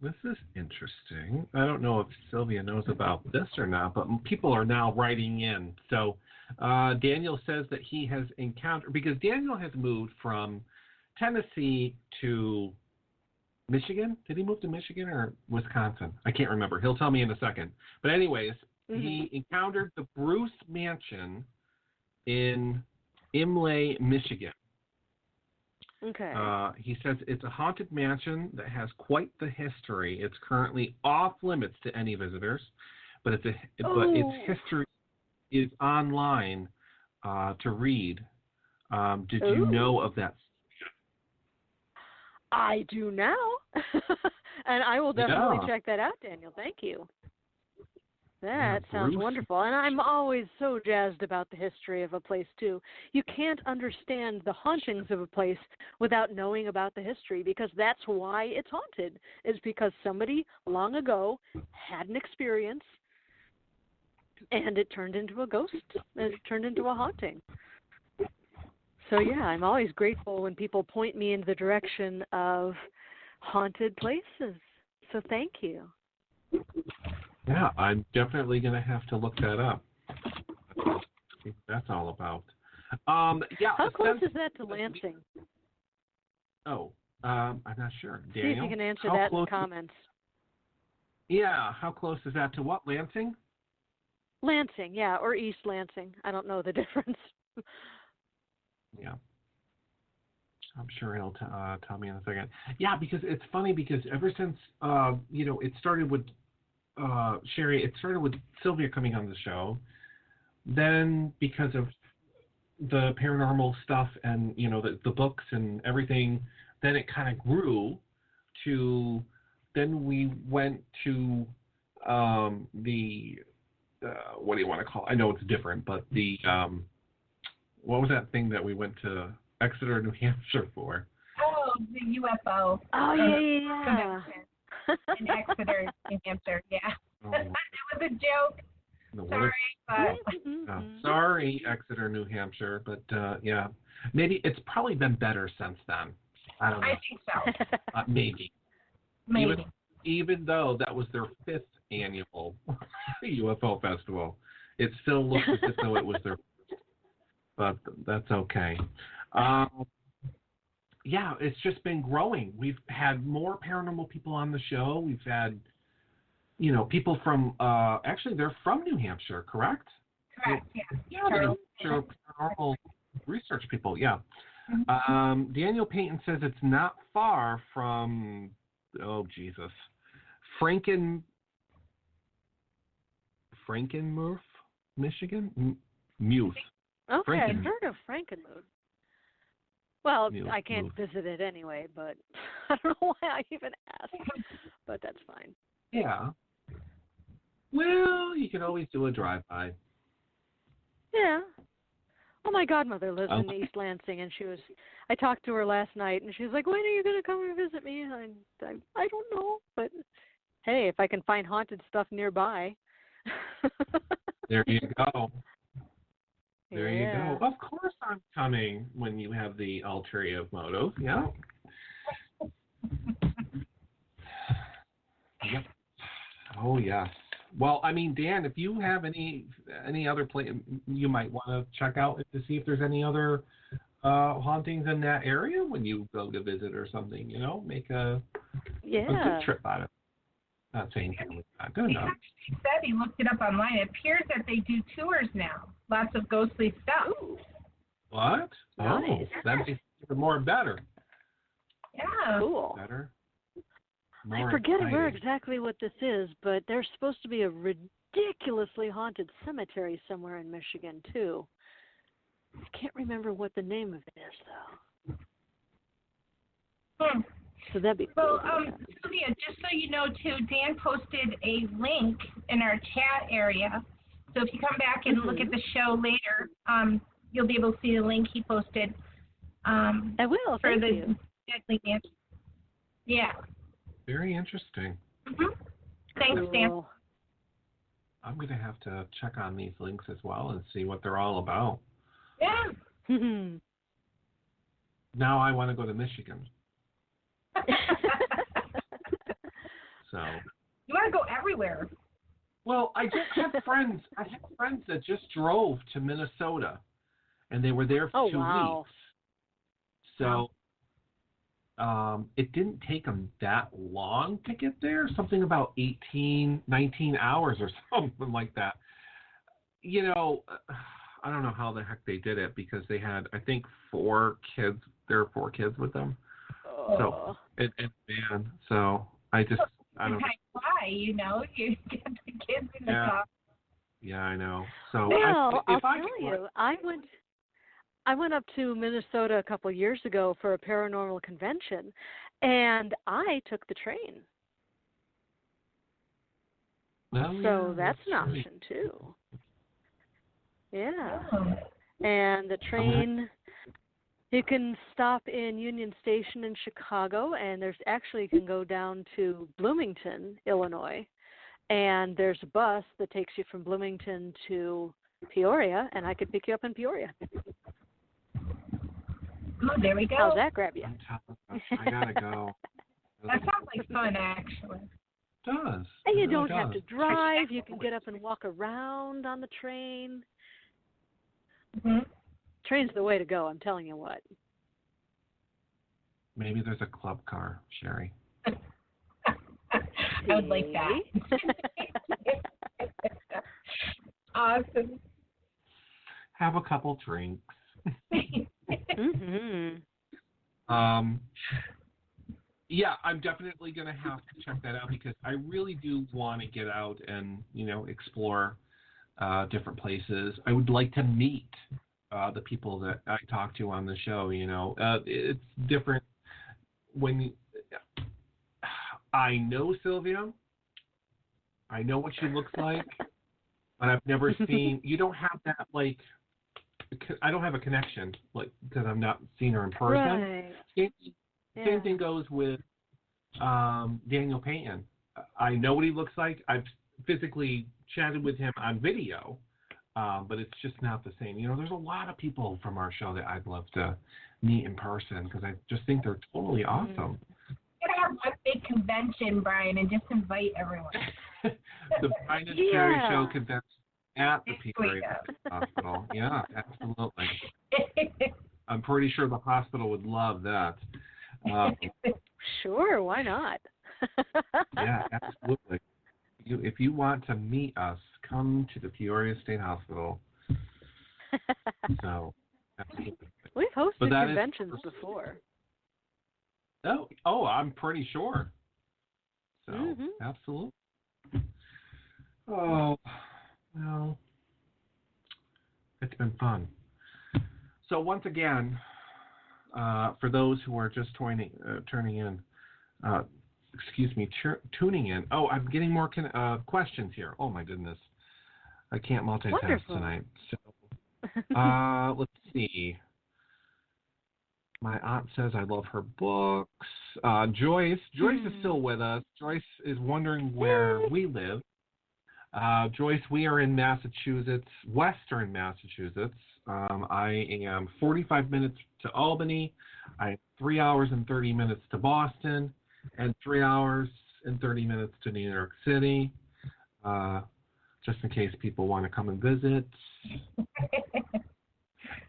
This is interesting. I don't know if Sylvia knows about this or not, but people are now writing in. So Daniel says that he has encountered, because Daniel has moved from Tennessee to Michigan. Did he move to Michigan or Wisconsin? I can't remember. He'll tell me in a second. But anyways, he encountered the Bruce Mansion in Imlay, Michigan. Okay. He says it's a haunted mansion that has quite the history. It's currently off limits to any visitors, but its history is online to read. Did you know of that? I do now, and I will definitely check that out, Daniel. Thank you. That sounds wonderful. And I'm always so jazzed about the history of a place, too. You can't understand the hauntings of a place without knowing about the history, because that's why it's haunted, is because somebody long ago had an experience and it turned into a ghost. It turned into a haunting. So, yeah, I'm always grateful when people point me in the direction of haunted places. So thank you. Yeah, I'm definitely going to have to look that up. See what that's all about. How close is that to Lansing? Oh, I'm not sure. Daniel, see if you can answer that in the comments. Yeah, how close is that to what, Lansing? Lansing, yeah, or East Lansing. I don't know the difference. Yeah. I'm sure he'll tell me in a second. Yeah, because it's funny because ever since, it started with Sherry, it started with Sylvia coming on the show. Then because of the paranormal stuff and, the books and everything, then it kind of grew to, then we went to the, what do you want to call it? I know it's different, but the, what was that thing that we went to Exeter, New Hampshire for? Oh, the UFO. Oh, yeah. In Exeter, New Hampshire, yeah. Oh. It was a joke. No, Sorry, but... sorry, Exeter, New Hampshire, but yeah. Maybe it's probably been better since then. I don't know. I think so. Maybe. Maybe. Even though that was their 5th annual UFO festival, it still looks as though it was their 1st. But that's okay. Yeah, it's just been growing. We've had more paranormal people on the show. We've had, people from, actually, they're from New Hampshire, correct? Correct, yeah. Yeah, they're paranormal research people, yeah. Mm-hmm. Daniel Payton says it's not far from, oh, Jesus, Frankenmuth, Michigan? Muth. Okay, I've heard of Frankenmuth. Well, I can't Muth. visit it anyway, but I don't know why I even asked. But that's fine. Yeah. Well, you can always do a drive-by. Yeah. Well, my godmother lives in East Lansing, and I talked to her last night, and she was like, when are you going to come and visit me? And I don't know, but hey, if I can find haunted stuff nearby. There you go. There you Yeah. go. Of course I'm coming when you have the ulterior motive, yeah. Yep. Oh, yes. Well, I mean, Dan, if you have any other place you might want to check out to see if there's any other hauntings in that area when you go to visit or something, make a good trip out of it. Not saying good enough. He said he looked it up online. It appears that they do tours now. Lots of ghostly stuff. Ooh. What? Nice. Oh, that makes it more better. Yeah. Cool. Better. I forget where exactly what this is, but there's supposed to be a ridiculously haunted cemetery somewhere in Michigan, too. I can't remember what the name of it is, though. So that'd be cool. Well, Sylvia, just so you know, too, Dan posted a link in our chat area. So if you come back and look at the show later, you'll be able to see the link he posted. I will, for thank the you. Deadly Mansion. Yeah. Very interesting. Mm-hmm. Thanks, Dan. I'm going to have to check on these links as well and see what they're all about. Yeah. Now I want to go to Michigan. So. You want to go everywhere. Well, I just have friends. I have friends that just drove to Minnesota, and they were there for 2 weeks. So it didn't take them that long to get there. Something about 18, 19 hours or something like that. I don't know how the heck they did it because they had, I think, 4 kids. There are 4 kids with them. So and man, so I don't know. Why, you get the kids in the car. Yeah, I know. So well, I'll tell you, I went up to Minnesota a couple of years ago for a paranormal convention, and I took the train. So that's an option too. Yeah, and the train. You can stop in Union Station in Chicago, and you can go down to Bloomington, Illinois, and there's a bus that takes you from Bloomington to Peoria, and I could pick you up in Peoria. Oh, there we go. How's that grab you? I gotta go. That sounds like fun, actually. It does. And you don't have to drive. You can get up and walk around on the train. Mm-hmm. Train's the way to go, I'm telling you what. Maybe there's a club car, Sherry. I would like that. Awesome. Have a couple drinks. Mhm. Yeah, I'm definitely going to have to check that out because I really do want to get out and, explore different places. I would like to meet the people that I talk to on the show, It's different when I know Sylvia. I know what she looks like, but I've never seen, you don't have that, like, I don't have a connection, like, because I've not seen her in person. Right. Same thing goes with Daniel Payton. I know what he looks like. I've physically chatted with him on video, but it's just not the same. There's a lot of people from our show that I'd love to meet in person because I just think they're totally awesome. We're going to have one big convention, Brian, and just invite everyone. The Brian and Sherry Show convention at the Peoria Hospital. Yeah, absolutely. I'm pretty sure the hospital would love that. Sure, why not? Yeah, absolutely. If you want to meet us, come to the Peoria State Hospital. So, absolutely. We've hosted conventions before. Oh, I'm pretty sure. So, absolutely. Oh, well, it's been fun. So once again, for those who are just tuning in, tuning in. Oh, I'm getting more questions here. Oh my goodness, I can't multitask tonight. So, let's see. My aunt says I love her books. Joyce is still with us. Joyce is wondering where we live. Joyce, we are in Massachusetts, Western Massachusetts. I am 45 minutes to Albany. I have 3 hours and 30 minutes to Boston, and 3 hours and 30 minutes to New York City. Just in case people want to come and visit.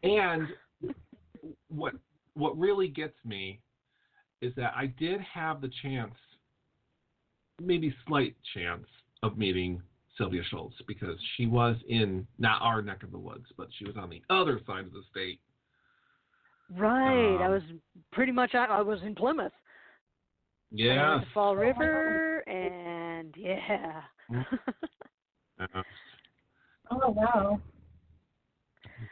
And what really gets me is that I did have the chance, maybe slight chance, of meeting Sylvia Shults because she was in not our neck of the woods, but she was on the other side of the state. Right. I was in Plymouth. Yeah. I went to Fall River, and yeah. Oh, wow.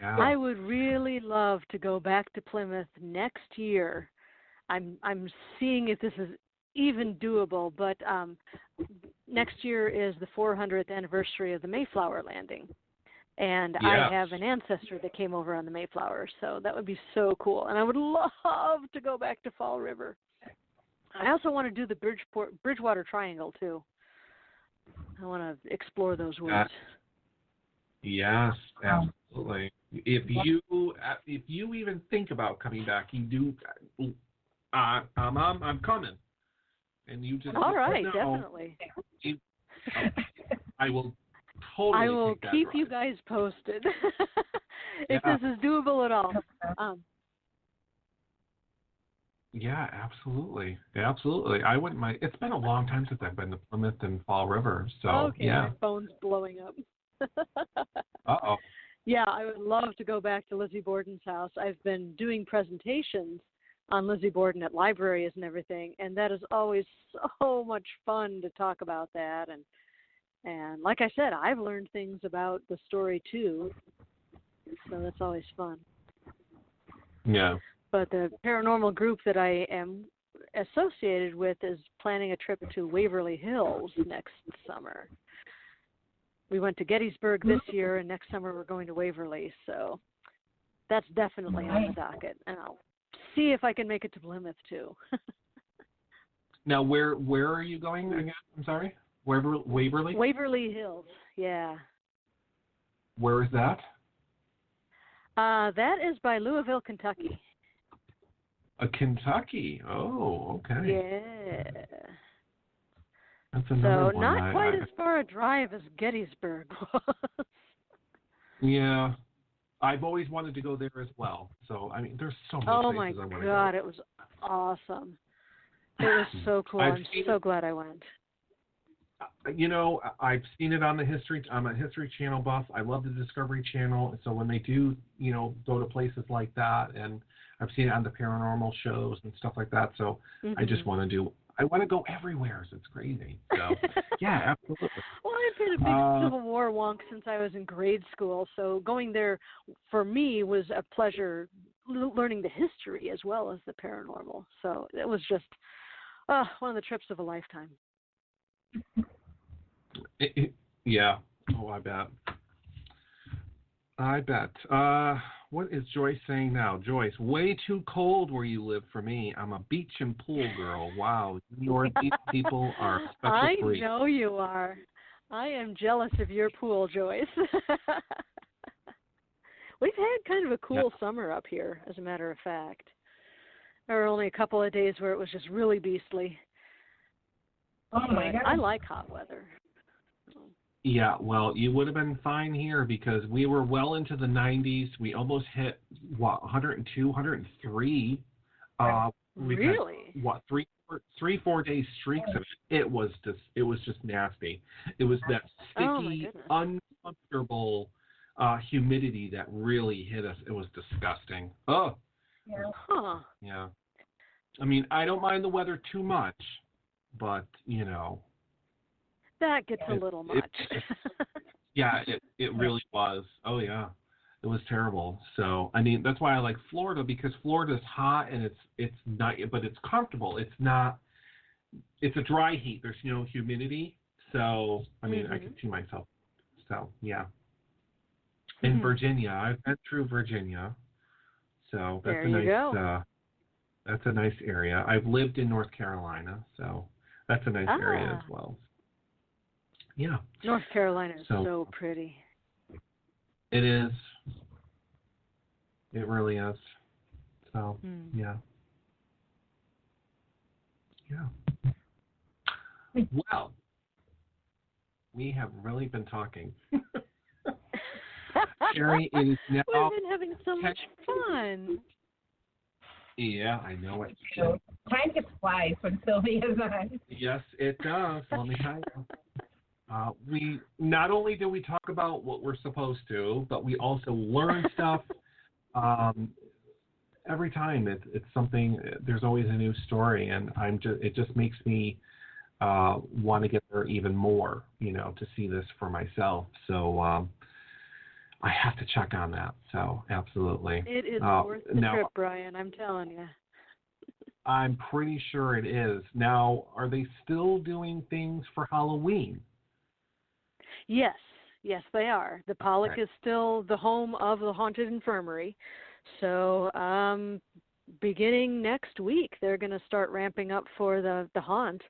Yeah. I would really love to go back to Plymouth next year. I'm seeing if this is even doable, but next year is the 400th anniversary of the Mayflower landing. And I have an ancestor that came over on the Mayflower, so that would be so cool. And I would love to go back to Fall River. I also want to do the Bridgewater Triangle, too. I want to explore those woods. Yes, absolutely. If you even think about coming back, you do. I'm coming, and you just. All right, definitely. I will totally. I will keep you guys posted if this is doable at all. Yeah, absolutely. I wouldn't mind. It's been a long time since I've been to Plymouth and Fall River, so okay, yeah. My phone's blowing up. Uh-oh. Yeah, I would love to go back to Lizzie Borden's house. I've been doing presentations on Lizzie Borden at libraries and everything, and that is always so much fun to talk about that. And like I said, I've learned things about the story too, so that's always fun. Yeah. But the paranormal group that I am associated with is planning a trip to Waverly Hills next summer. We went to Gettysburg this year, and next summer we're going to Waverly, so that's definitely on the docket. And I'll see if I can make it to Plymouth, too. Now, where are you going again? I'm sorry? Waverly? Waverly Hills, yeah. Where is that? That is by Louisville, Kentucky. Kentucky. Oh, okay. Yeah. That's another so one. Not quite as far a drive as Gettysburg was. Yeah. I've always wanted to go there as well. So, I mean, there's so many places I want to go. Oh, my God. It was awesome. It was so cool. I'm so glad I went. I've seen it on the History. I'm a History Channel buff. I love the Discovery Channel. So when they do, go to places like that, and I've seen it on the paranormal shows and stuff like that. So I just want to go everywhere. So it's crazy. So yeah, absolutely. Well, I've been a big Civil War wonk since I was in grade school. So going there for me was a pleasure, learning the history as well as the paranormal. So it was just one of the trips of a lifetime. Yeah. Oh, I bet. What is Joyce saying now? Joyce, way too cold where you live for me. I'm a beach and pool girl. Wow. Northeast people are special breed. I know you are. I am jealous of your pool, Joyce. We've had kind of a cool summer up here, as a matter of fact. There were only a couple of days where it was just really beastly. Oh, my God. I like hot weather. Yeah, well, you would have been fine here because we were well into the 90s. We almost hit, 102, 103. Really? Had, 4 day streaks of it. It was just nasty. It was that sticky, uncomfortable humidity that really hit us. It was disgusting. Oh. Yeah. Huh. Yeah. I mean, I don't mind the weather too much, but, that gets a little much. It really was. Oh, yeah. It was terrible. So, I mean, that's why I like Florida, because Florida's hot and it's not, but it's comfortable. It's not, it's a dry heat. There's no humidity. So, I mean, I can see myself. So, yeah. In Virginia, I've been through Virginia. So, that's that's a nice area. I've lived in North Carolina, so that's a nice area as well. Yeah. North Carolina is so pretty. It is. It really is. So, yeah. Yeah. Well, we have really been talking. Sherry, it is now... We've been having so much fun. Yeah, I know it. Time just flies when Sylvia's on. Yes, it does. Let me tell you. We not only do we talk about what we're supposed to, but we also learn stuff. Every time it's something. There's always a new story, and it just makes me want to get there even more. To see this for myself. So I have to check on that. So absolutely, it is worth the trip, Brian. I'm telling you. I'm pretty sure it is. Now, are they still doing things for Halloween? Yes, they are. The Pollock is still the home of the Haunted Infirmary. So beginning next week, they're going to start ramping up for the haunt.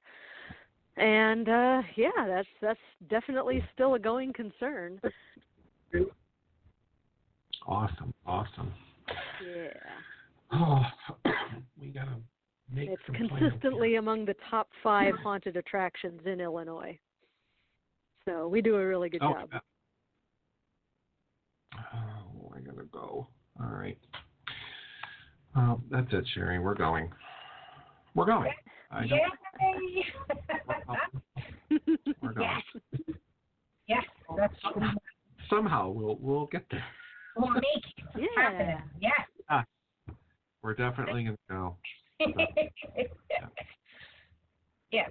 And, that's definitely still a going concern. Awesome. Yeah. Oh, we got to make It's some consistently plans. among the top 5 haunted attractions in Illinois. So we do a really good job. Yeah. Oh, I got to go. All right. That's it, Sherry. We're going. We're going. Yay! We're going. Yes, that's Somehow we'll get there. We'll make it happen. Yes. We're definitely going to go. So, Yes.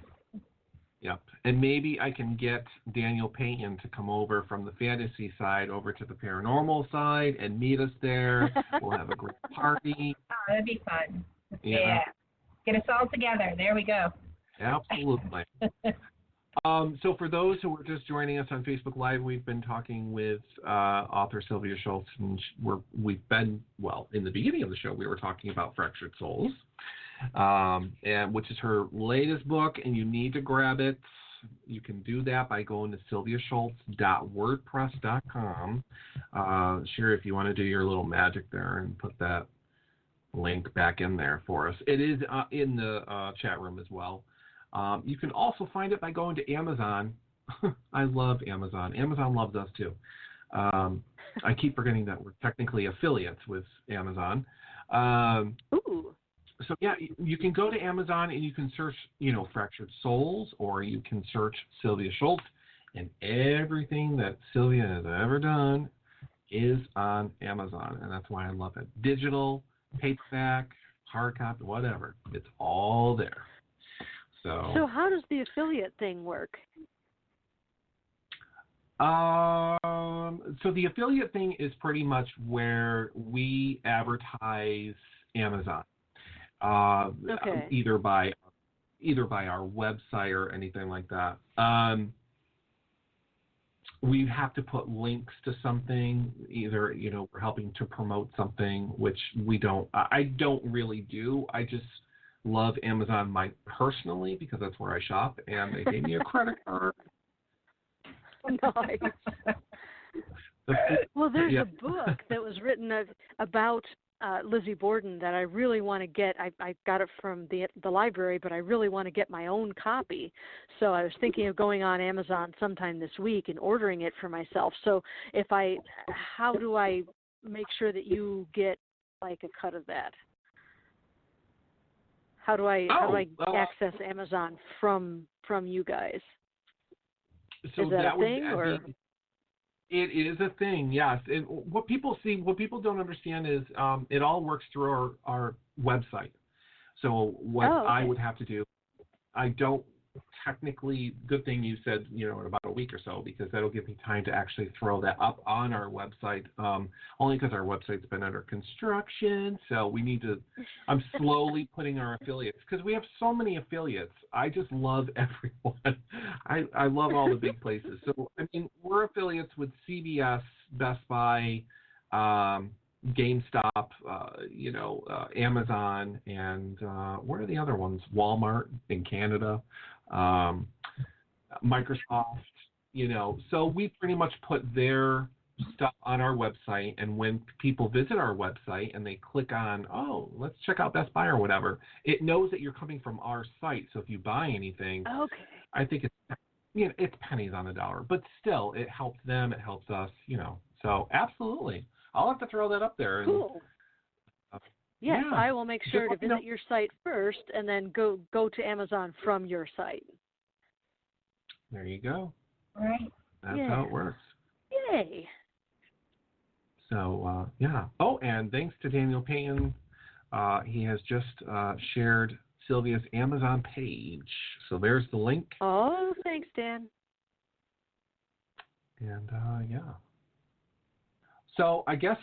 Yep. And maybe I can get Daniel Payton to come over from the fantasy side over to the paranormal side and meet us there. We'll have a great party. Oh, that'd be fun. Yeah. Get us all together. There we go. Absolutely. So for those who are just joining us on Facebook Live, we've been talking with author Sylvia Shults, and in the beginning of the show, we were talking about Fractured Souls, and which is her latest book, and you need to grab it. You can do that by going to sylviashults.wordpress.com. Sherry, if you want to do your little magic there and put that link back in there for us. It is in the chat room as well. You can also find it by going to Amazon. I love Amazon. Amazon loves us too. I keep forgetting that we're technically affiliates with Amazon. Ooh. So yeah, you can go to Amazon and you can search, Fractured Souls, or you can search Sylvia Shults, and everything that Sylvia has ever done is on Amazon, and that's why I love it. Digital, paperback, hard copy, whatever. It's all there. So how does the affiliate thing work? So the affiliate thing is pretty much where we advertise Amazon, Okay. either by our website or anything like that. We have to put links to something, either, we're helping to promote something, which I don't really do. I just love Amazon personally, because that's where I shop, and they gave me a credit card. Nice. Well, there's a book that was written about Lizzie Borden that I really want to get. I got it from the library, but I really want to get my own copy. So I was thinking of going on Amazon sometime this week and ordering it for myself. So how do I make sure that you get like a cut of that? How do I access Amazon from you guys? So is that a thing, or? It is a thing, yes. And what people don't understand is it all works through our website. So what I would have to do, I don't technically, good thing you said, in about a week or so, because that'll give me time to actually throw that up on our website, only because our website's been under construction. So I'm slowly putting our affiliates, because we have so many affiliates. I just love everyone. I love all the big places. So, we're affiliates with CVS, Best Buy, GameStop, Amazon, and what are the other ones? Walmart in Canada, Microsoft, So we pretty much put their stuff on our website, and when people visit our website and they click on, let's check out Best Buy or whatever, it knows that you're coming from our site. So if you buy anything, I think it's pennies on the dollar, but still, it helps them, it helps us, So absolutely. I'll have to throw that up there. Cool. Yes, yeah. I will make sure to visit your site first, and then go to Amazon from your site. There you go. All right. That's how it works. Yay. So, yeah. Oh, and thanks to Daniel Payton. He has just shared Sylvia's Amazon page. So there's the link. Oh, thanks, Dan. And, yeah. So I guess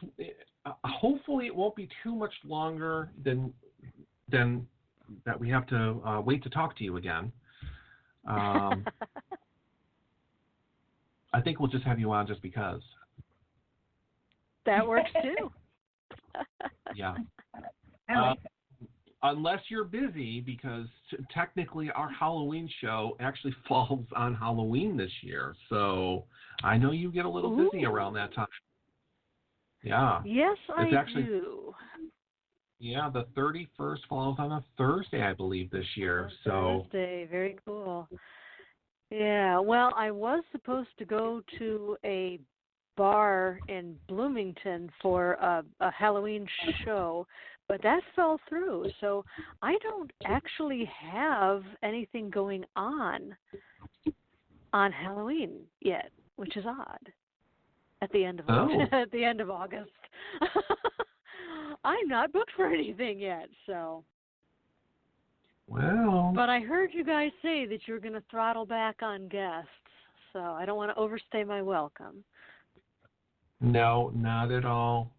hopefully it won't be too much longer than that we have to wait to talk to you again. I think we'll just have you on just because. That works too. Yeah. Unless you're busy, because technically our Halloween show actually falls on Halloween this year. So I know you get a little busy around that time. Yeah. Yes, I do. Yeah, the 31st falls on a Thursday, I believe, this year. Thursday, very cool. Yeah, well, I was supposed to go to a bar in Bloomington for a Halloween show, but that fell through. So I don't actually have anything going on Halloween yet, which is odd. At the end of August. I'm not booked for anything yet, so. Well. But I heard you guys say that you're going to throttle back on guests, so I don't want to overstay my welcome. No, not at all.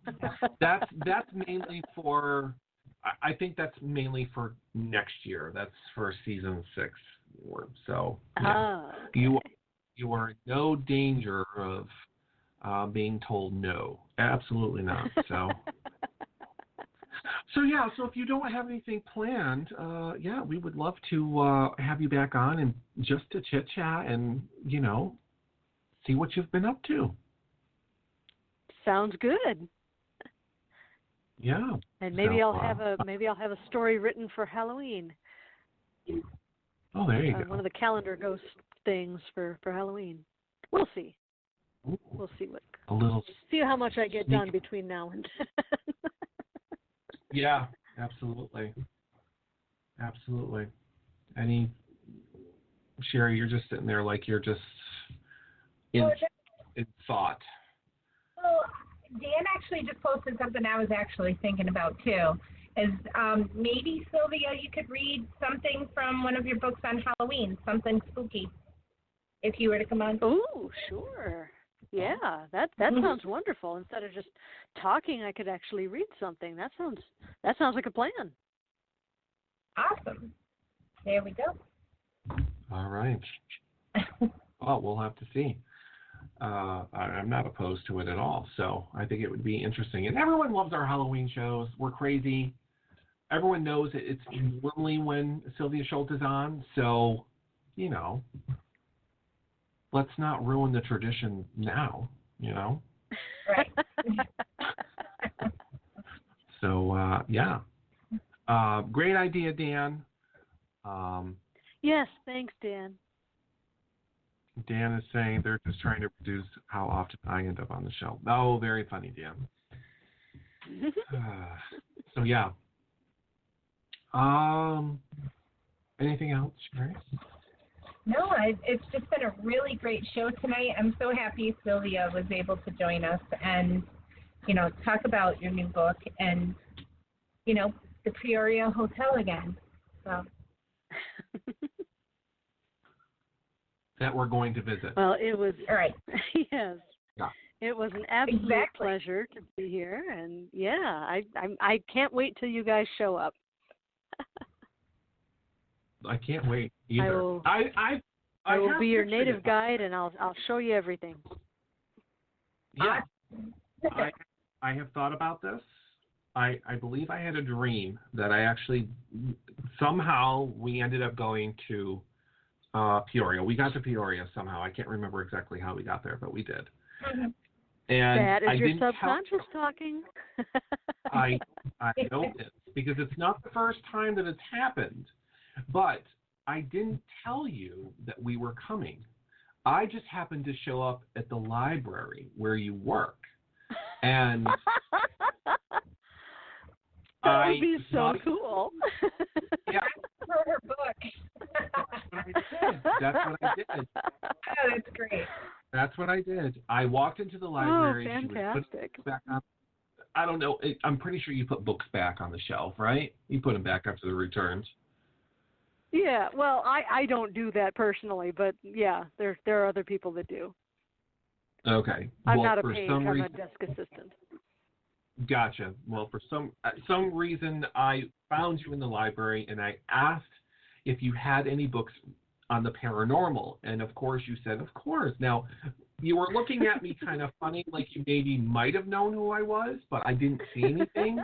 That's mainly for. I think that's mainly for next year. That's for season 6. So yeah. Okay. You are in no danger of being told no. Absolutely not. So. So yeah, so if you don't have anything planned, we would love to have you back on and just to chit chat and see what you've been up to. Sounds good. Yeah. And maybe I'll have a story written for Halloween. Oh, there you go. One of the calendar ghost things for Halloween. We'll see. Ooh. We'll see See how much I get done between now and then. Yeah, absolutely. Absolutely. Sherry, you're just sitting there like you're just in thought. Well, Dan actually just posted something I was actually thinking about too. Is maybe, Sylvia, you could read something from one of your books on Halloween, something spooky, if you were to come on. Oh, sure. Yeah, that sounds wonderful. Instead of just talking, I could actually read something. That sounds like a plan. Awesome. There we go. All right. Well, we'll have to see. I'm not opposed to it at all, so I think it would be interesting. And everyone loves our Halloween shows. We're crazy. Everyone knows it's normally when Sylvia Shults is on, so, let's not ruin the tradition now, Right. So, yeah. Great idea, Dan. Yes, thanks, Dan. Dan is saying they're just trying to reduce how often I end up on the show. Oh, very funny, Dan. So, yeah. Anything else, Sherry? No, it's just been a really great show tonight. I'm so happy Sylvia was able to join us and, talk about your new book and, the Peoria Hotel again. So. That we're going to visit. Well, it was, all right. Yes. Yeah. It was an absolute pleasure to be here, and I can't wait till you guys show up. I can't wait either. I will be your native guide, and I'll show you everything. Yeah. I have thought about this. I believe I had a dream that I actually somehow we ended up going to Peoria. We got to Peoria somehow. I can't remember exactly how we got there, but we did. Mm-hmm. And that is I your didn't subconscious talking. I know this because it's not the first time that it's happened, but I didn't tell you that we were coming. I just happened to show up at the library where you work. And that would be so cool. Yeah. For her book. That's what I did. Oh, that's great. That's what I did. I walked into the library. Oh, fantastic. Back up. I don't know. I'm pretty sure you put books back on the shelf, right? You put them back after the returns. Yeah, well, I don't do that personally, but yeah, there are other people that do. Okay. I'm not a page. I'm a desk assistant. Gotcha. Well, for some reason, I found you in the library, and I asked if you had any books on the paranormal, and of course you said, of course. Now, you were looking at me kind of funny, like you maybe might have known who I was, but I didn't see anything.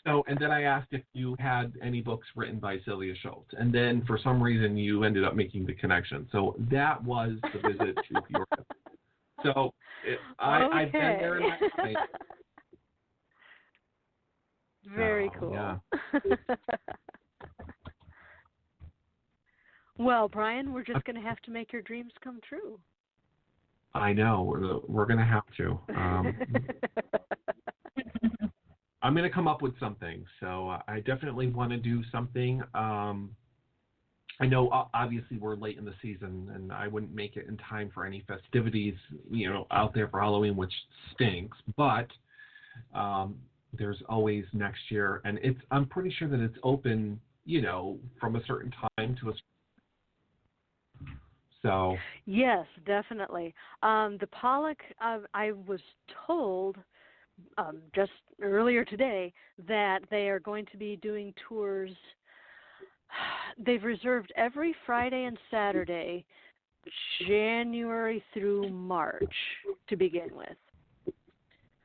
So, and then I asked if you had any books written by Sylvia Shults, and then for some reason you ended up making the connection. So that was the visit to Peoria. So I've been there in that night. Very cool. Yeah. Well, Brian, we're just going to have to make your dreams come true. I know. We're going to have to. I'm going to come up with something. So I definitely want to do something. I know, obviously, we're late in the season, and I wouldn't make it in time for any festivities, out there for Halloween, which stinks. But there's always next year, and I'm pretty sure that it's open, from a certain time to a certain. So. Yes, definitely. The Pollock, I was told just earlier today that they are going to be doing tours. They've reserved every Friday and Saturday, January through March to begin with.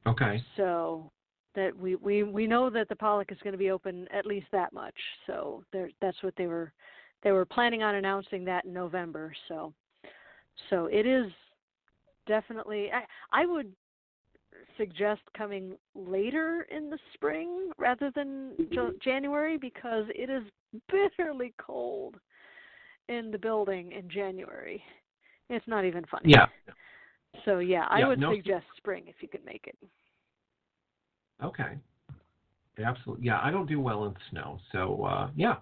Okay. So that we know that the Pollock is going to be open at least that much. So that's what they were planning on announcing that in November. So it is definitely. I would suggest coming later in the spring rather than January, because it is bitterly cold in the building in January. It's not even funny. Yeah. So I would suggest spring if you could make it. Okay. Absolutely. Yeah, I don't do well in snow. So, yeah.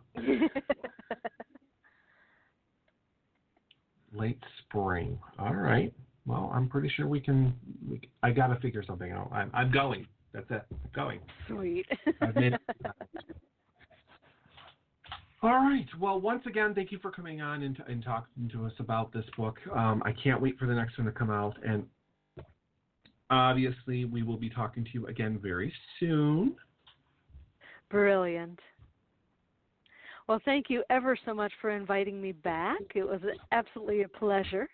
Late spring. All right. Well, I'm pretty sure I got to figure something out. I'm going. That's it. I'm going. Sweet. I've made it. All right. Well, once again, thank you for coming on and talking to us about this book. I can't wait for the next one to come out. And obviously, we will be talking to you again very soon. Brilliant. Well, thank you ever so much for inviting me back. It was absolutely a pleasure.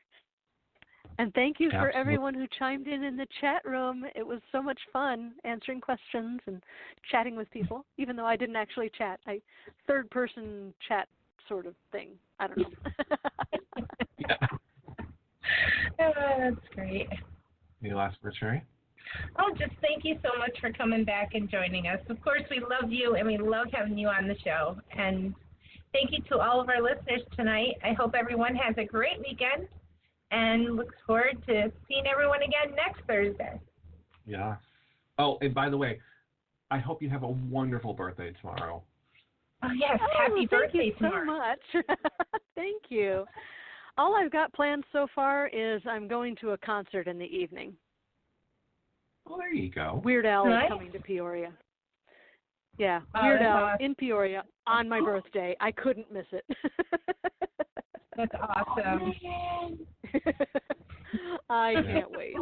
And thank you for everyone who chimed in the chat room. It was so much fun answering questions and chatting with people, even though I didn't actually chat. Third-person chat sort of thing. I don't know. Yeah. That's great. Any last words, Sherry? Oh, just thank you so much for coming back and joining us. Of course, we love you, and we love having you on the show. And thank you to all of our listeners tonight. I hope everyone has a great weekend and looks forward to seeing everyone again next Thursday. Yeah. Oh, and by the way, I hope you have a wonderful birthday tomorrow. Oh, yes. Happy birthday tomorrow. Thank you so much. Thank you. All I've got planned so far is I'm going to a concert in the evening. Well, there you go. Weird Al is coming to Peoria. Yeah, Weird Al in Peoria on my birthday. I couldn't miss it. That's awesome. I can't wait.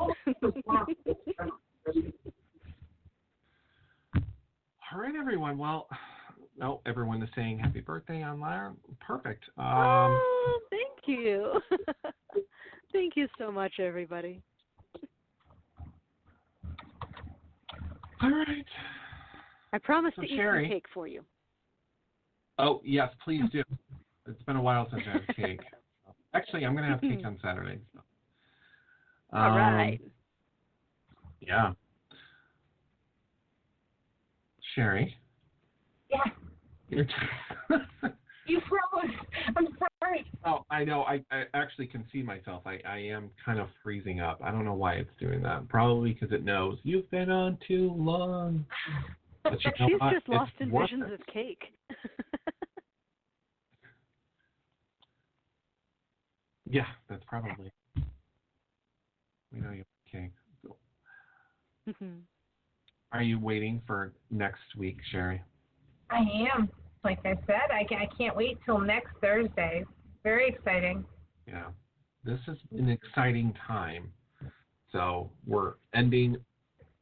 All right, everyone. Well, no, everyone is saying happy birthday online. Perfect. Oh, thank you. Thank you so much, everybody. All right. I promise to eat Sherry, some cake for you. Oh, yes, please do. It's been a while since I had cake. Actually, I'm going to have cake on Saturday. So. All right. Yeah. Sherry? Yeah. You're You froze. I'm sorry. Oh, I know. I actually can see myself. I am kind of freezing up. I don't know why it's doing that. Probably because it knows you've been on too long. But you know She's what? just lost in worth visions it. of cake. Yeah, that's probably. We know you have cake. Mm-hmm. Are you waiting for next week, Sherry? I am. Like I said, I can't wait till next Thursday. Very exciting. Yeah. This is an exciting time. So we're ending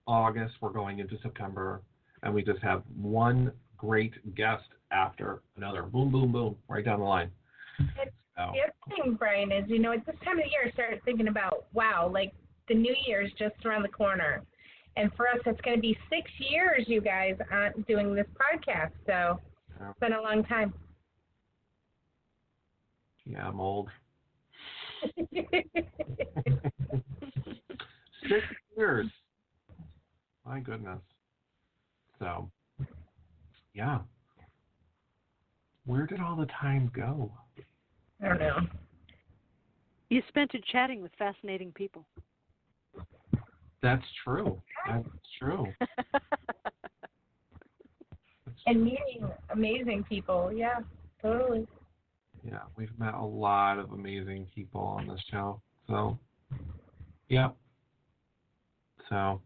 August. We're going into September. And we just have one great guest after another. Boom, boom, boom. Right down the line. The other thing, Brian, is, at this time of the year, I started thinking about, wow, like the new year is just around the corner. And for us, it's going to be 6 years, you guys, doing this podcast. So it's been a long time. Yeah, I'm old. 6 years. My goodness. So, yeah. Where did all the time go? I don't know. You spent it chatting with fascinating people. That's true. That's true. And meeting amazing people. Yeah, totally. Yeah, we've met a lot of amazing people on this show. So, yeah. So,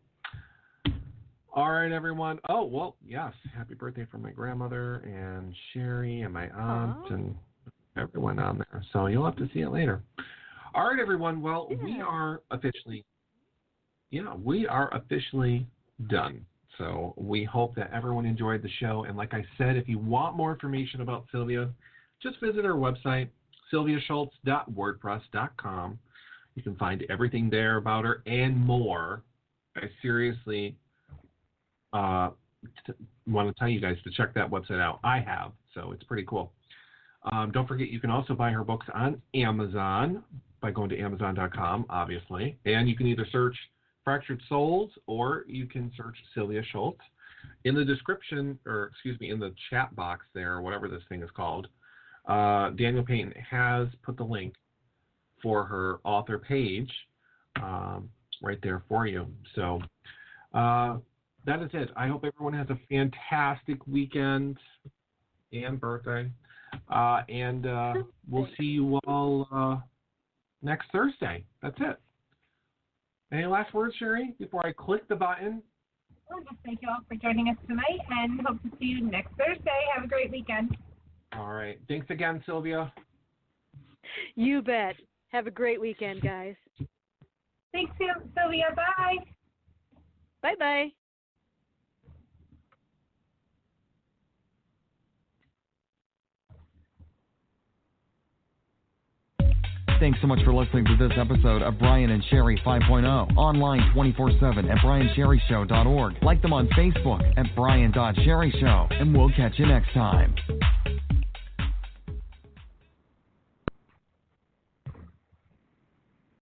all right, everyone. Oh, well, yes. Happy birthday from my grandmother and Sherry and my aunt and everyone on there. So you'll have to see it later. All right, everyone. Well, we are officially done. So we hope that everyone enjoyed the show. And like I said, if you want more information about Sylvia, just visit our website, sylviaschultz.wordpress.com. You can find everything there about her and more. I seriously want to tell you guys to check that website out. I have, so it's pretty cool. Don't forget, you can also buy her books on Amazon by going to Amazon.com, obviously. And you can either search Fractured Souls or you can search Sylvia Shults. In the description, in the chat box there, or whatever this thing is called, Daniel Payton has put the link for her author page right there for you. So that is it. I hope everyone has a fantastic weekend and birthday. And we'll see you all next Thursday. That's it. Any last words, Sherry, before I click the button? Well, just thank you all for joining us tonight, and hope to see you next Thursday. Have a great weekend. All right. Thanks again, Sylvia. You bet. Have a great weekend, guys. Thanks, Sylvia. Bye. Bye-bye. Thanks so much for listening to this episode of Brian and Sherry 5.0. Online 24/7 at briansherryshow.org. Like them on Facebook at brian.sherryshow. And we'll catch you next time.